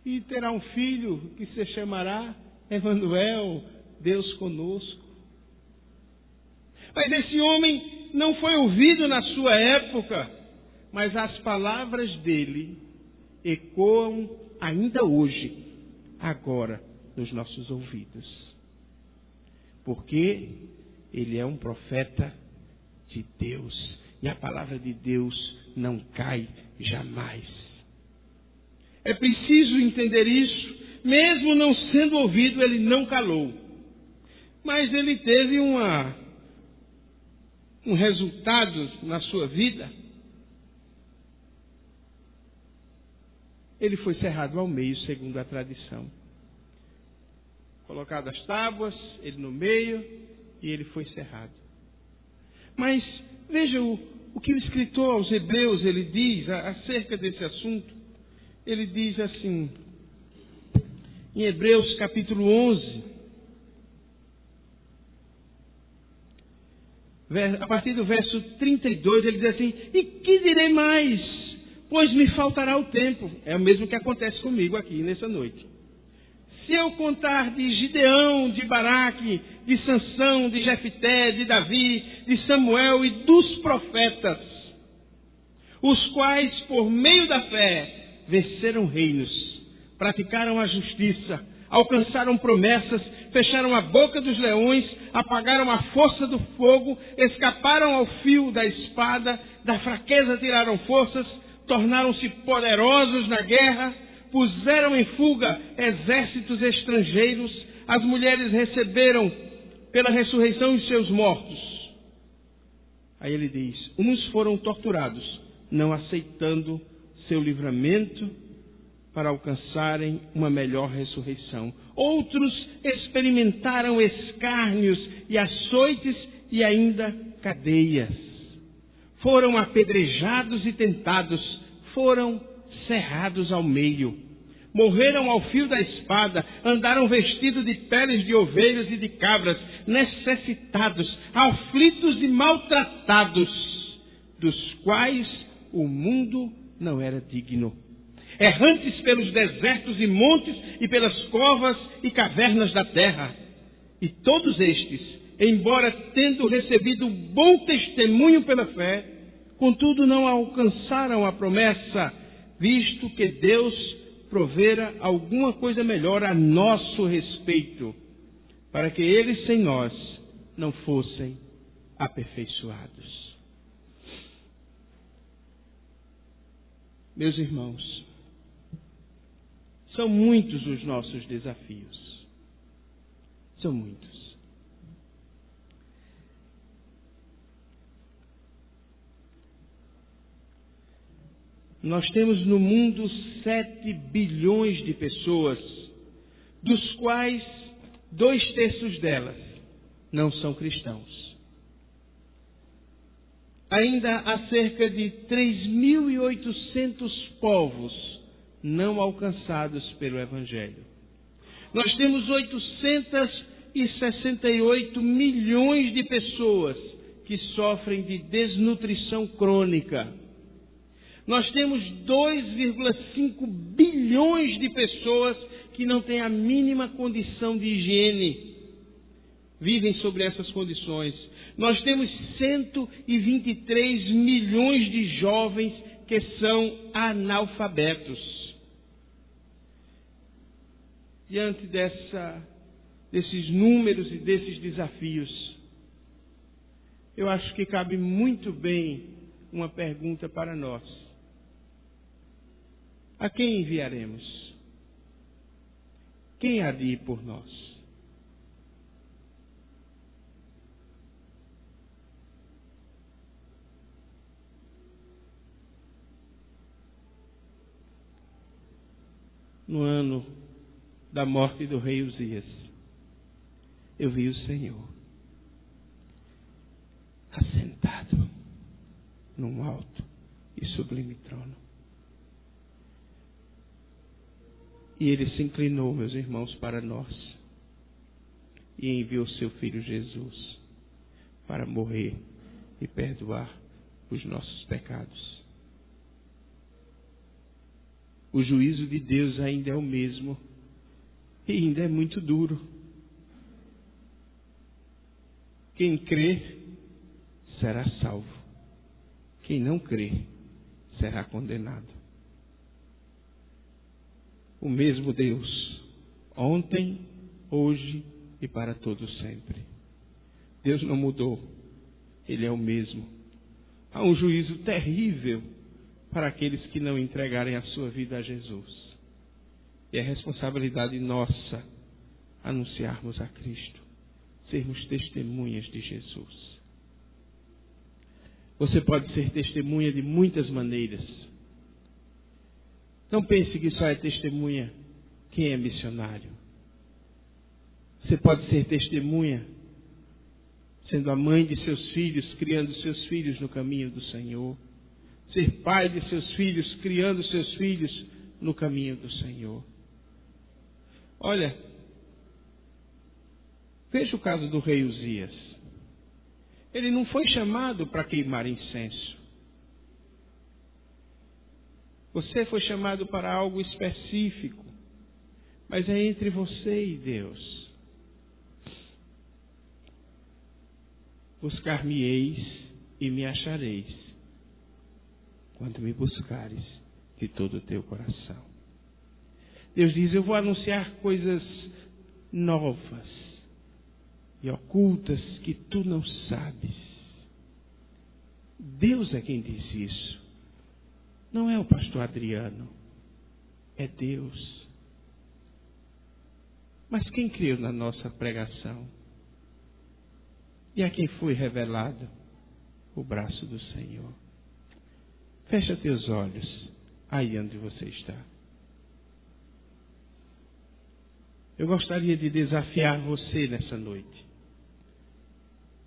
e terá um filho que se chamará Emanuel, Deus conosco. Mas esse homem não foi ouvido na sua época, mas as palavras dele ecoam ainda hoje, agora, nos nossos ouvidos. Porque ele é um profeta de Deus, e a palavra de Deus não cai jamais. É preciso entender isso. Mesmo não sendo ouvido, ele não calou. Mas ele teve um resultado na sua vida. Ele foi cerrado ao meio, segundo a tradição. Colocado as tábuas, ele no meio, e ele foi cerrado. Mas veja o que o escritor aos Hebreus ele diz acerca desse assunto. Ele diz assim, em Hebreus capítulo 11, a partir do verso 32, ele diz assim: e que direi mais? Pois me faltará o tempo. É o mesmo que acontece comigo aqui nessa noite. Se eu contar de Gideão, de Baraque, de Sansão, de Jefté, de Davi, de Samuel e dos profetas, os quais, por meio da fé, venceram reinos, praticaram a justiça, alcançaram promessas, fecharam a boca dos leões, apagaram a força do fogo, escaparam ao fio da espada, da fraqueza tiraram forças, tornaram-se poderosos na guerra, puseram em fuga exércitos estrangeiros, as mulheres receberam pela ressurreição os seus mortos. Aí ele diz: uns foram torturados, não aceitando seu livramento para alcançarem uma melhor ressurreição. Outros experimentaram escárnios e açoites e ainda cadeias. Foram apedrejados e tentados, foram cerrados ao meio. Morreram ao fio da espada, andaram vestidos de peles de ovelhas e de cabras, necessitados, aflitos e maltratados, dos quais o mundo não era digno. Errantes pelos desertos e montes e pelas covas e cavernas da terra. E todos estes, embora tendo recebido bom testemunho pela fé, contudo não alcançaram a promessa, visto que Deus provera alguma coisa melhor a nosso respeito, para que eles sem nós não fossem aperfeiçoados. Meus irmãos, são muitos os nossos desafios. São muitos. Nós temos no mundo 7 bilhões de pessoas, dos quais 2/3 delas não são cristãos. Ainda há cerca de 3.800 povos não alcançados pelo Evangelho. Nós temos 868 milhões de pessoas que sofrem de desnutrição crônica. Nós temos 2,5 bilhões de pessoas que não têm a mínima condição de higiene. Vivem sobre essas condições. Nós temos 123 milhões de jovens que são analfabetos. Diante desses números e desses desafios, eu acho que cabe muito bem uma pergunta para nós. A quem enviaremos? Quem há de ir por nós? no ano da morte do rei Uzias, eu vi o Senhor assentado num alto e sublime trono. E ele se inclinou, meus irmãos, para nós e enviou seu Filho Jesus para morrer e perdoar os nossos pecados. O juízo de Deus ainda é o mesmo e ainda é muito duro. Quem crê será salvo. Quem não crê será condenado. O mesmo Deus, ontem, hoje e para todo sempre. Deus não mudou. Ele é o mesmo. Há um juízo terrível para aqueles que não entregarem a sua vida a Jesus. E é responsabilidade nossa anunciarmos a Cristo, sermos testemunhas de Jesus. Você pode ser testemunha de muitas maneiras. Não pense que só é testemunha quem é missionário. Você pode ser testemunha sendo a mãe de seus filhos, criando seus filhos no caminho do Senhor. Ser pai de seus filhos, criando seus filhos no caminho do Senhor. Olha, veja o caso do rei Uzias. Ele não foi chamado para queimar incenso. Você foi chamado para algo específico, mas é entre você e Deus. Buscar-me-eis e me achareis, quando me buscares de todo o teu coração. Deus diz, eu vou anunciar coisas novas e ocultas que tu não sabes. Deus é quem diz isso. Não é o pastor Adriano. É Deus. Mas quem creu na nossa pregação? E a quem foi revelado o braço do Senhor? Fecha teus olhos aí onde você está. Eu gostaria de desafiar você nessa noite,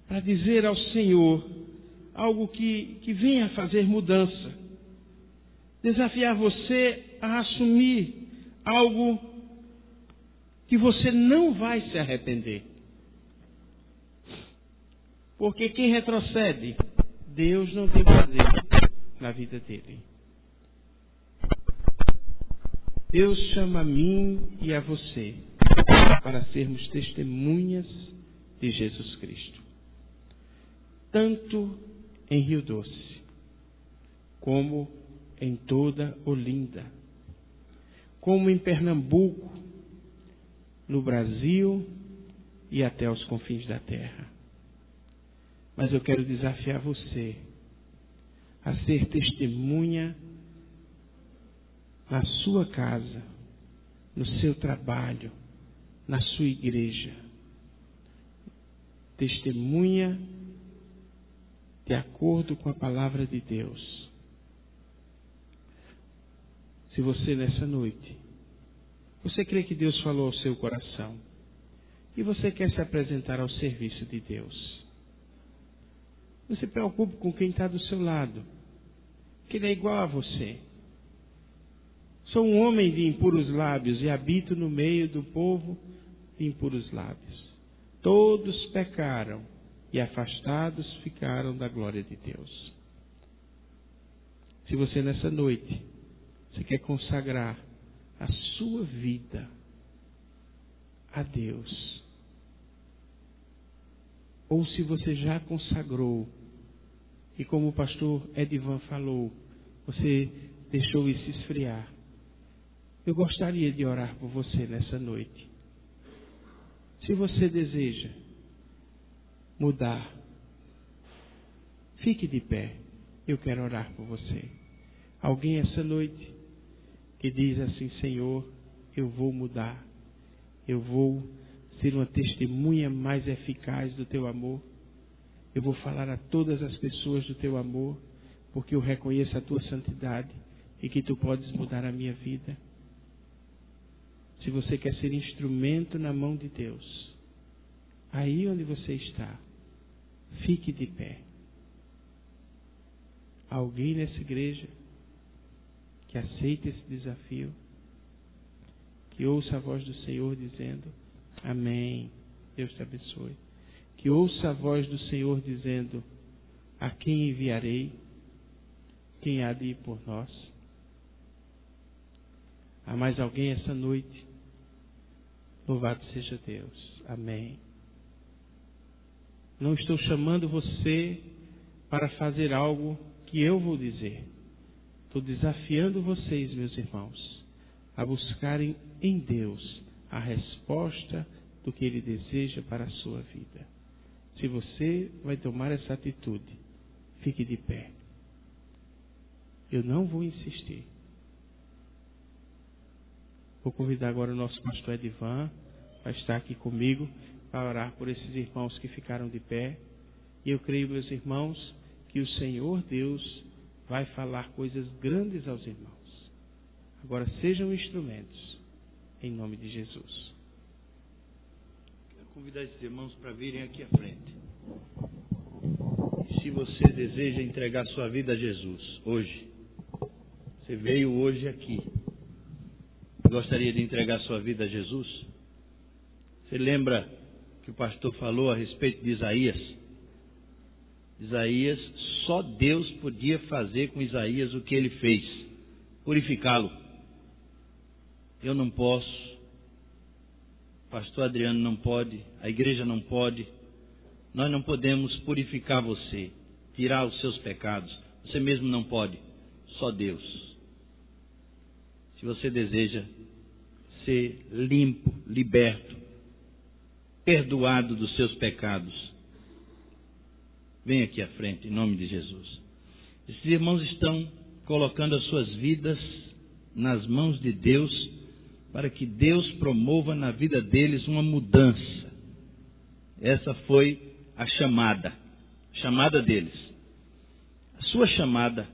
para dizer ao Senhor algo que venha fazer mudança. Desafiar você a assumir algo que você não vai se arrepender. Porque quem retrocede, Deus não tem prazer na vida dele. Deus chama a mim e a você para sermos testemunhas de Jesus Cristo. Tanto em Rio Doce, como em toda Olinda, como em Pernambuco, no Brasil e até os confins da terra. Mas eu quero desafiar você a ser testemunha na sua casa, no seu trabalho, na sua igreja. Testemunha de acordo com a palavra de Deus. Se você nessa noite, você crê que Deus falou ao seu coração e você quer se apresentar ao serviço de Deus, não se preocupe com quem está do seu lado, que ele é igual a você. Sou um homem de impuros lábios e habito no meio do povo de impuros lábios. Todos pecaram e afastados ficaram da glória de Deus. Se você nessa noite, você quer consagrar a sua vida a Deus, ou se você já consagrou, e como o pastor Edivan falou, você deixou isso esfriar, eu gostaria de orar por você nessa noite. Se você deseja mudar, fique de pé, eu quero orar por você. Alguém essa noite que diz assim, Senhor, eu vou mudar, eu vou ser uma testemunha mais eficaz do teu amor, eu vou falar a todas as pessoas do teu amor, porque eu reconheço a tua santidade e que tu podes mudar a minha vida. se você quer ser instrumento na mão de Deus, aí onde você está, fique de pé. Alguém nessa igreja que aceite esse desafio, que ouça a voz do Senhor dizendo, amém, Deus te abençoe. Que ouça a voz do Senhor dizendo, a quem enviarei? Quem há de ir por nós? Há mais alguém essa noite? Louvado seja Deus. Amém. Não estou chamando você para fazer algo que eu vou dizer. Estou desafiando vocês, meus irmãos, a buscarem em Deus a resposta do que Ele deseja para a sua vida. Se você vai tomar essa atitude, fique de pé. Eu não vou insistir. Vou convidar agora o nosso pastor Edivan para estar aqui comigo, para orar por esses irmãos que ficaram de pé. E eu creio, meus irmãos, que o Senhor Deus vai falar coisas grandes aos irmãos. Agora sejam instrumentos, em nome de Jesus. Quero convidar esses irmãos para virem aqui à frente. E se você deseja entregar sua vida a Jesus, hoje, você veio hoje aqui, gostaria de entregar sua vida a Jesus? Você lembra que o pastor falou a respeito de Isaías? Isaías, só Deus podia fazer com Isaías o que ele fez, purificá-lo. Eu não posso, o pastor Adriano não pode, a igreja não pode, nós não podemos purificar você, tirar os seus pecados, você mesmo não pode, só Deus. Se você deseja ser limpo, liberto, perdoado dos seus pecados, vem aqui à frente, em nome de Jesus. Esses irmãos estão colocando as suas vidas nas mãos de Deus, para que Deus promova na vida deles uma mudança. Essa foi a chamada deles. A sua chamada,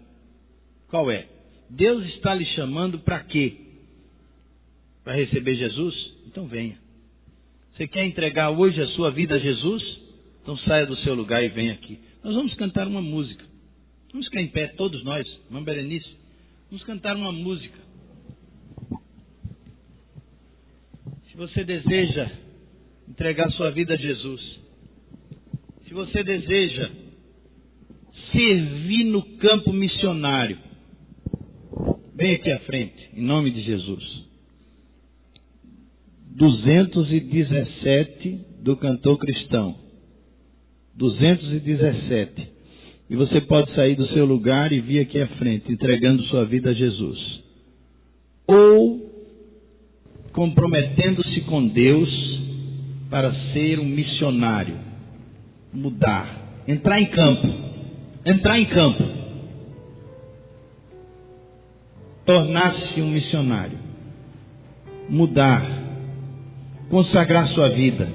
qual é? Deus está lhe chamando para quê? Para receber Jesus? Então venha. Você quer entregar hoje a sua vida a Jesus? Então saia do seu lugar e venha aqui. Nós vamos cantar uma música. Vamos ficar em pé, todos nós, irmã Berenice. Vamos cantar uma música. Se você deseja entregar sua vida a Jesus, se você deseja servir no campo missionário, vem aqui à frente, em nome de Jesus. 217 do Cantor Cristão. 217. E você pode sair do seu lugar e vir aqui à frente, entregando sua vida a Jesus. Ou comprometendo-se com Deus para ser um missionário. Mudar. Entrar em campo. Entrar em campo. Tornar-se um missionário. Mudar. Consagrar sua vida.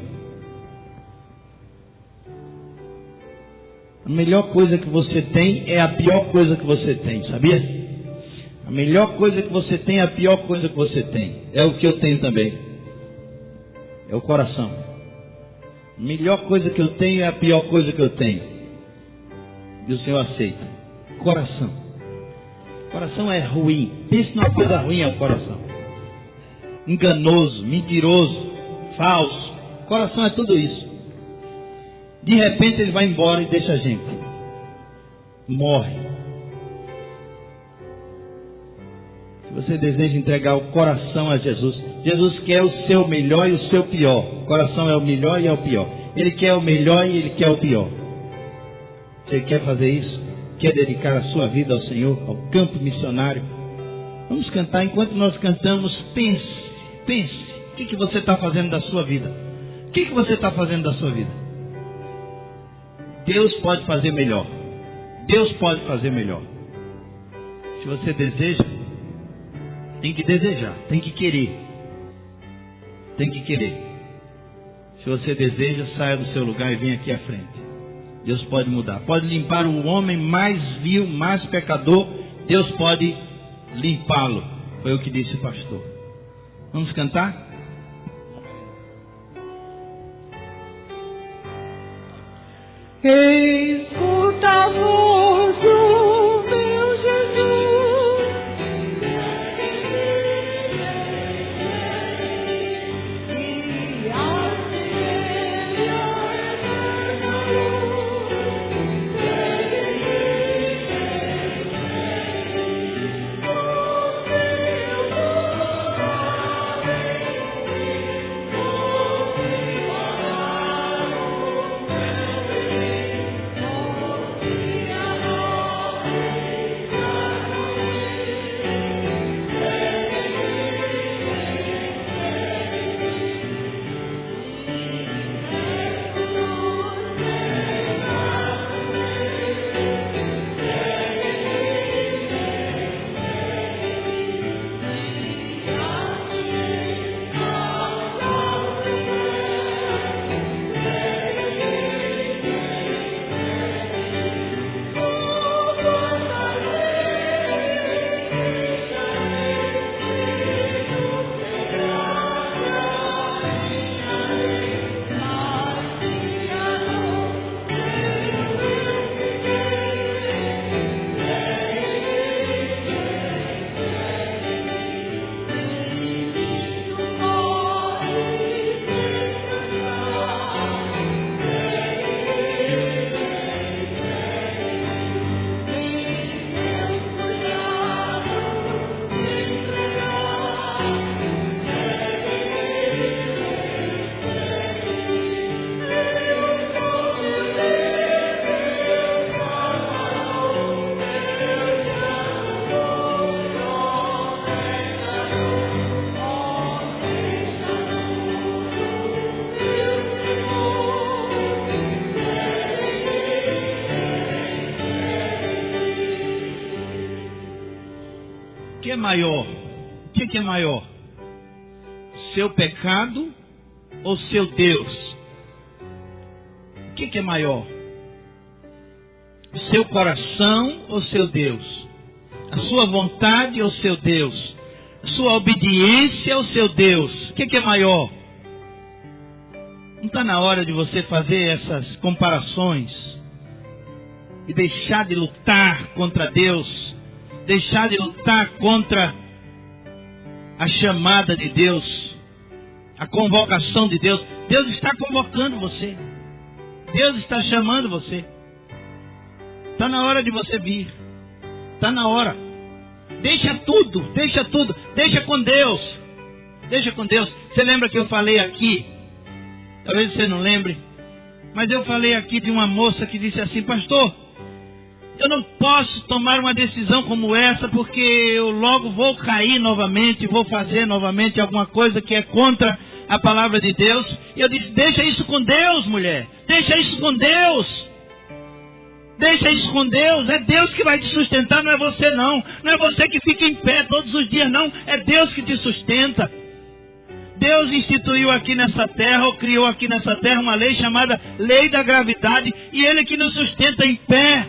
A melhor coisa que você tem é a pior coisa que você tem, sabia? A melhor coisa que você tem é a pior coisa que você tem. É o que eu tenho também. É o coração. A melhor coisa que eu tenho é a pior coisa que eu tenho. E o Senhor aceita. Coração. Coração é ruim. Pense numa coisa ruim, é o coração. Enganoso, mentiroso, falso. Coração é tudo isso. De repente ele vai embora e deixa a gente. Morre. Se você deseja entregar o coração a Jesus, Jesus quer o seu melhor e o seu pior. O coração é o melhor e é o pior. Ele quer o melhor e ele quer o pior. Você quer fazer isso? Quer dedicar a sua vida ao Senhor, ao campo missionário? Vamos cantar. Enquanto nós cantamos, pense. O que você está fazendo da sua vida? O que você está fazendo da sua vida? Deus pode fazer melhor. Deus pode fazer melhor. Se você deseja, tem que desejar, tem que querer. Tem que querer. Se você deseja, saia do seu lugar e venha aqui à frente. Deus pode mudar. Pode limpar o homem mais vil, mais pecador. Deus pode limpá-lo. Foi o que disse o pastor. Vamos cantar? Escuta a voz do meu Jesus, e assemelha a O que é maior? O que é maior? Seu pecado ou seu Deus? O que é maior? Seu coração ou seu Deus? A sua vontade ou seu Deus? A sua obediência ou seu Deus? O que é maior? Não está na hora de você fazer essas comparações e deixar de lutar contra Deus? Deixar de lutar contra a chamada de Deus, a convocação de Deus. Deus está convocando você. Deus está chamando você. Está na hora de você vir. Está na hora. Deixa tudo, deixa tudo. Deixa com Deus. Deixa com Deus. Você lembra que eu falei aqui? Talvez você não lembre. Mas eu falei aqui de uma moça que disse assim: pastor, eu não posso tomar uma decisão como essa, porque eu logo vou cair novamente, vou fazer novamente alguma coisa que é contra a palavra de Deus. E eu disse: deixa isso com Deus, mulher. Deixa isso com Deus. Deixa isso com Deus. É Deus que vai te sustentar, não é você não. Não é você que fica em pé todos os dias, não. É Deus que te sustenta. Deus instituiu aqui nessa terra, ou criou aqui nessa terra, uma lei chamada Lei da Gravidade. E Ele que nos sustenta em pé.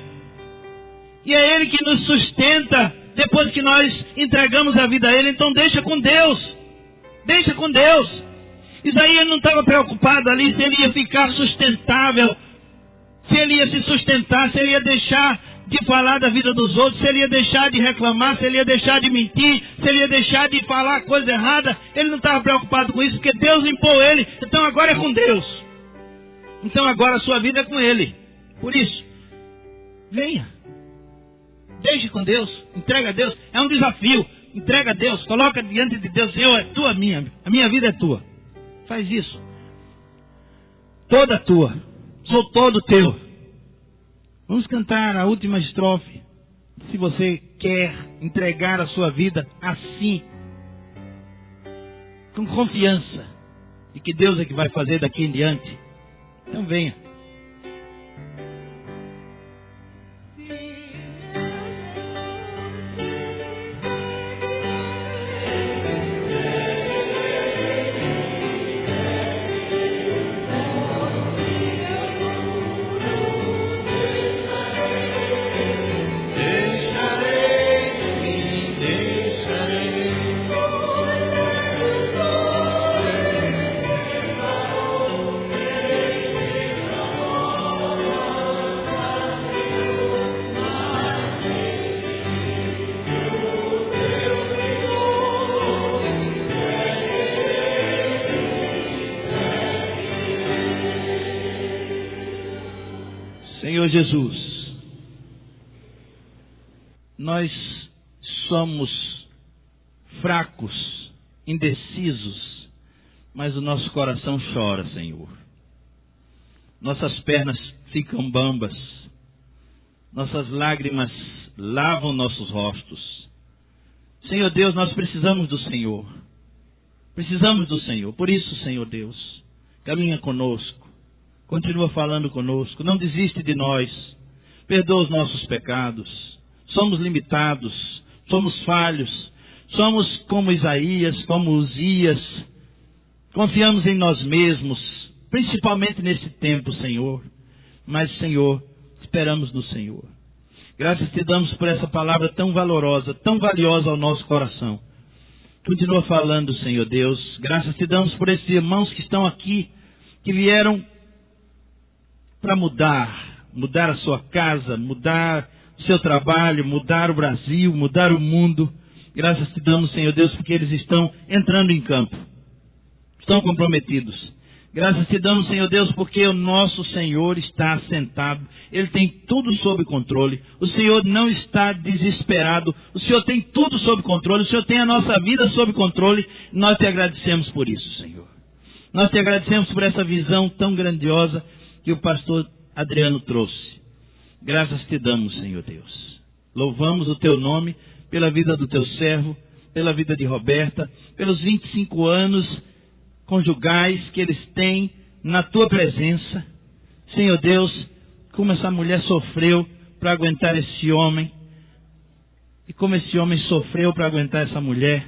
E é Ele que nos sustenta depois que nós entregamos a vida a Ele. Então deixa com Deus. Deixa com Deus. Isaías não estava preocupado ali se ele ia ficar sustentável, se ele ia se sustentar, se ele ia deixar de falar da vida dos outros, se ele ia deixar de reclamar, se ele ia deixar de mentir, se ele ia deixar de falar coisa errada. Ele não estava preocupado com isso, porque Deus limpou ele. Então agora é com Deus. Então agora a sua vida é com Ele. Por isso, venha. Deixe com Deus, entrega a Deus. É um desafio. Entrega a Deus, coloca diante de Deus. Eu é tua, a minha vida é tua. Faz isso. Toda tua. Sou todo teu. Vamos cantar a última estrofe. Se você quer entregar a sua vida assim, com confiança, e que Deus é que vai fazer daqui em diante, então venha. Jesus, nós somos fracos, indecisos, mas o nosso coração chora, Senhor. Nossas pernas ficam bambas, nossas lágrimas lavam nossos rostos. Senhor Deus, nós precisamos do Senhor. Precisamos do Senhor. Por isso, Senhor Deus, caminha conosco. Continua falando conosco. Não desiste de nós. Perdoa os nossos pecados. Somos limitados. Somos falhos. Somos como Isaías, como Uzias. Confiamos em nós mesmos. Principalmente nesse tempo, Senhor. Mas, Senhor, esperamos no Senhor. Graças te damos por essa palavra tão valorosa, tão valiosa ao nosso coração. Continua falando, Senhor Deus. Graças te damos por esses irmãos que estão aqui, que vieram para mudar a sua casa, mudar o seu trabalho, mudar o Brasil, mudar o mundo. Graças te damos, Senhor Deus, porque eles estão entrando em campo, estão comprometidos. Graças te damos, Senhor Deus, porque o nosso Senhor está assentado. Ele tem tudo sob controle. O Senhor não está desesperado. O Senhor tem tudo sob controle. O Senhor tem a nossa vida sob controle. Nós te agradecemos por isso, Senhor. Nós te agradecemos por essa visão tão grandiosa que o pastor Adriano trouxe. Graças te damos, Senhor Deus. Louvamos o teu nome pela vida do teu servo, pela vida de Roberta, pelos 25 anos conjugais que eles têm na tua presença. Senhor Deus, como essa mulher sofreu para aguentar esse homem, e como esse homem sofreu para aguentar essa mulher,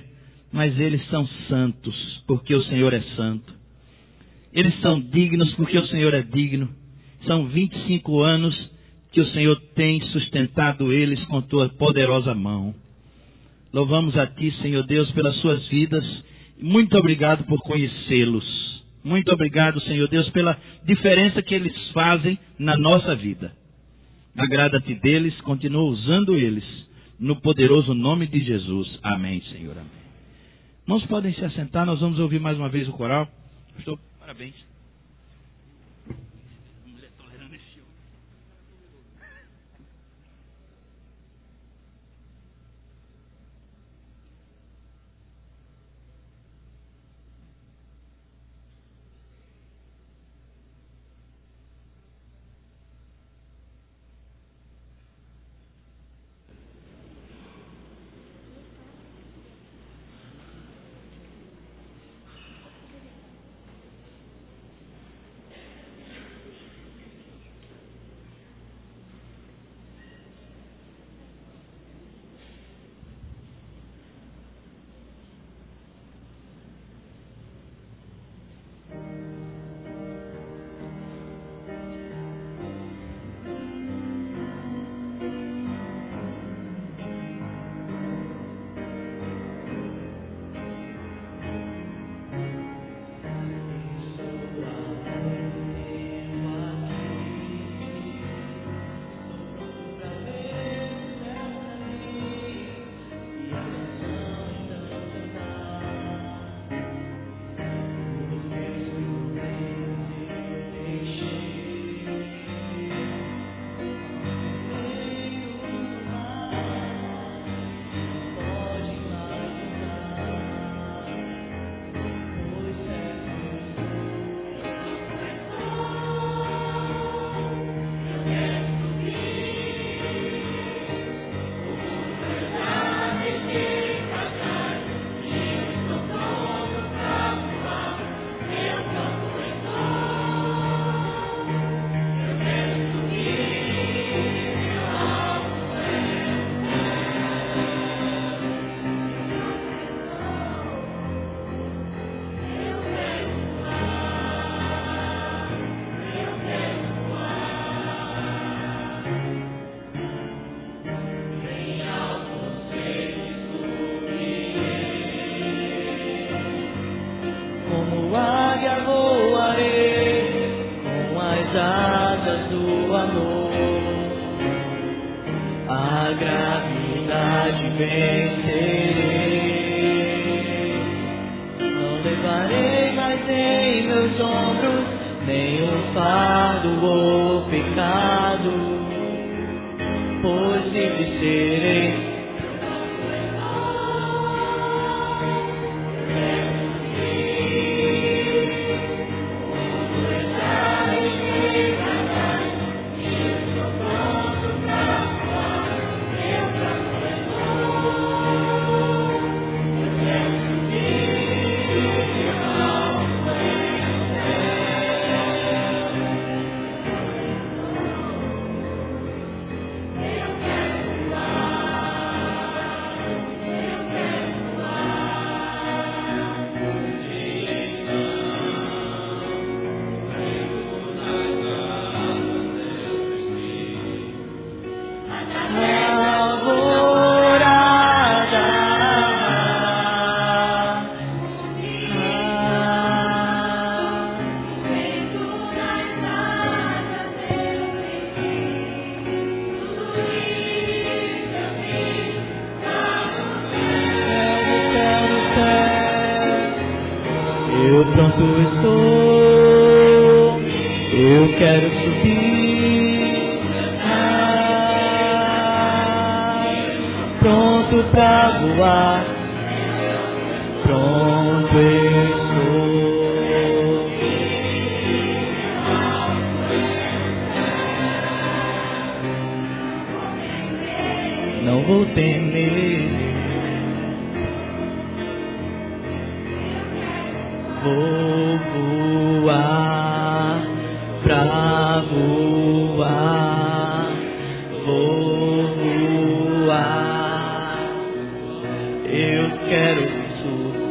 mas eles são santos, porque o Senhor é santo. Eles são dignos, porque o Senhor é digno. São 25 anos que o Senhor tem sustentado eles com tua poderosa mão. Louvamos a ti, Senhor Deus, pelas suas vidas. Muito obrigado por conhecê-los. Muito obrigado, Senhor Deus, pela diferença que eles fazem na nossa vida. Agrada-te deles, continua usando eles, no poderoso nome de Jesus. Amém, Senhor. Amém. Irmãos, podem se assentar, nós vamos ouvir mais uma vez o coral. Pastor, parabéns. Mulher tolerando esse homem. A gravidade vencerei. Não levarei mais em meus ombros nenhum fardo ou pecado. pois livre serei. Eu pronto estou, eu quero subir, pronto pra voar, pronto eu estou. Não vou temer. Vou voar, pra voar, vou voar. Eu quero subir.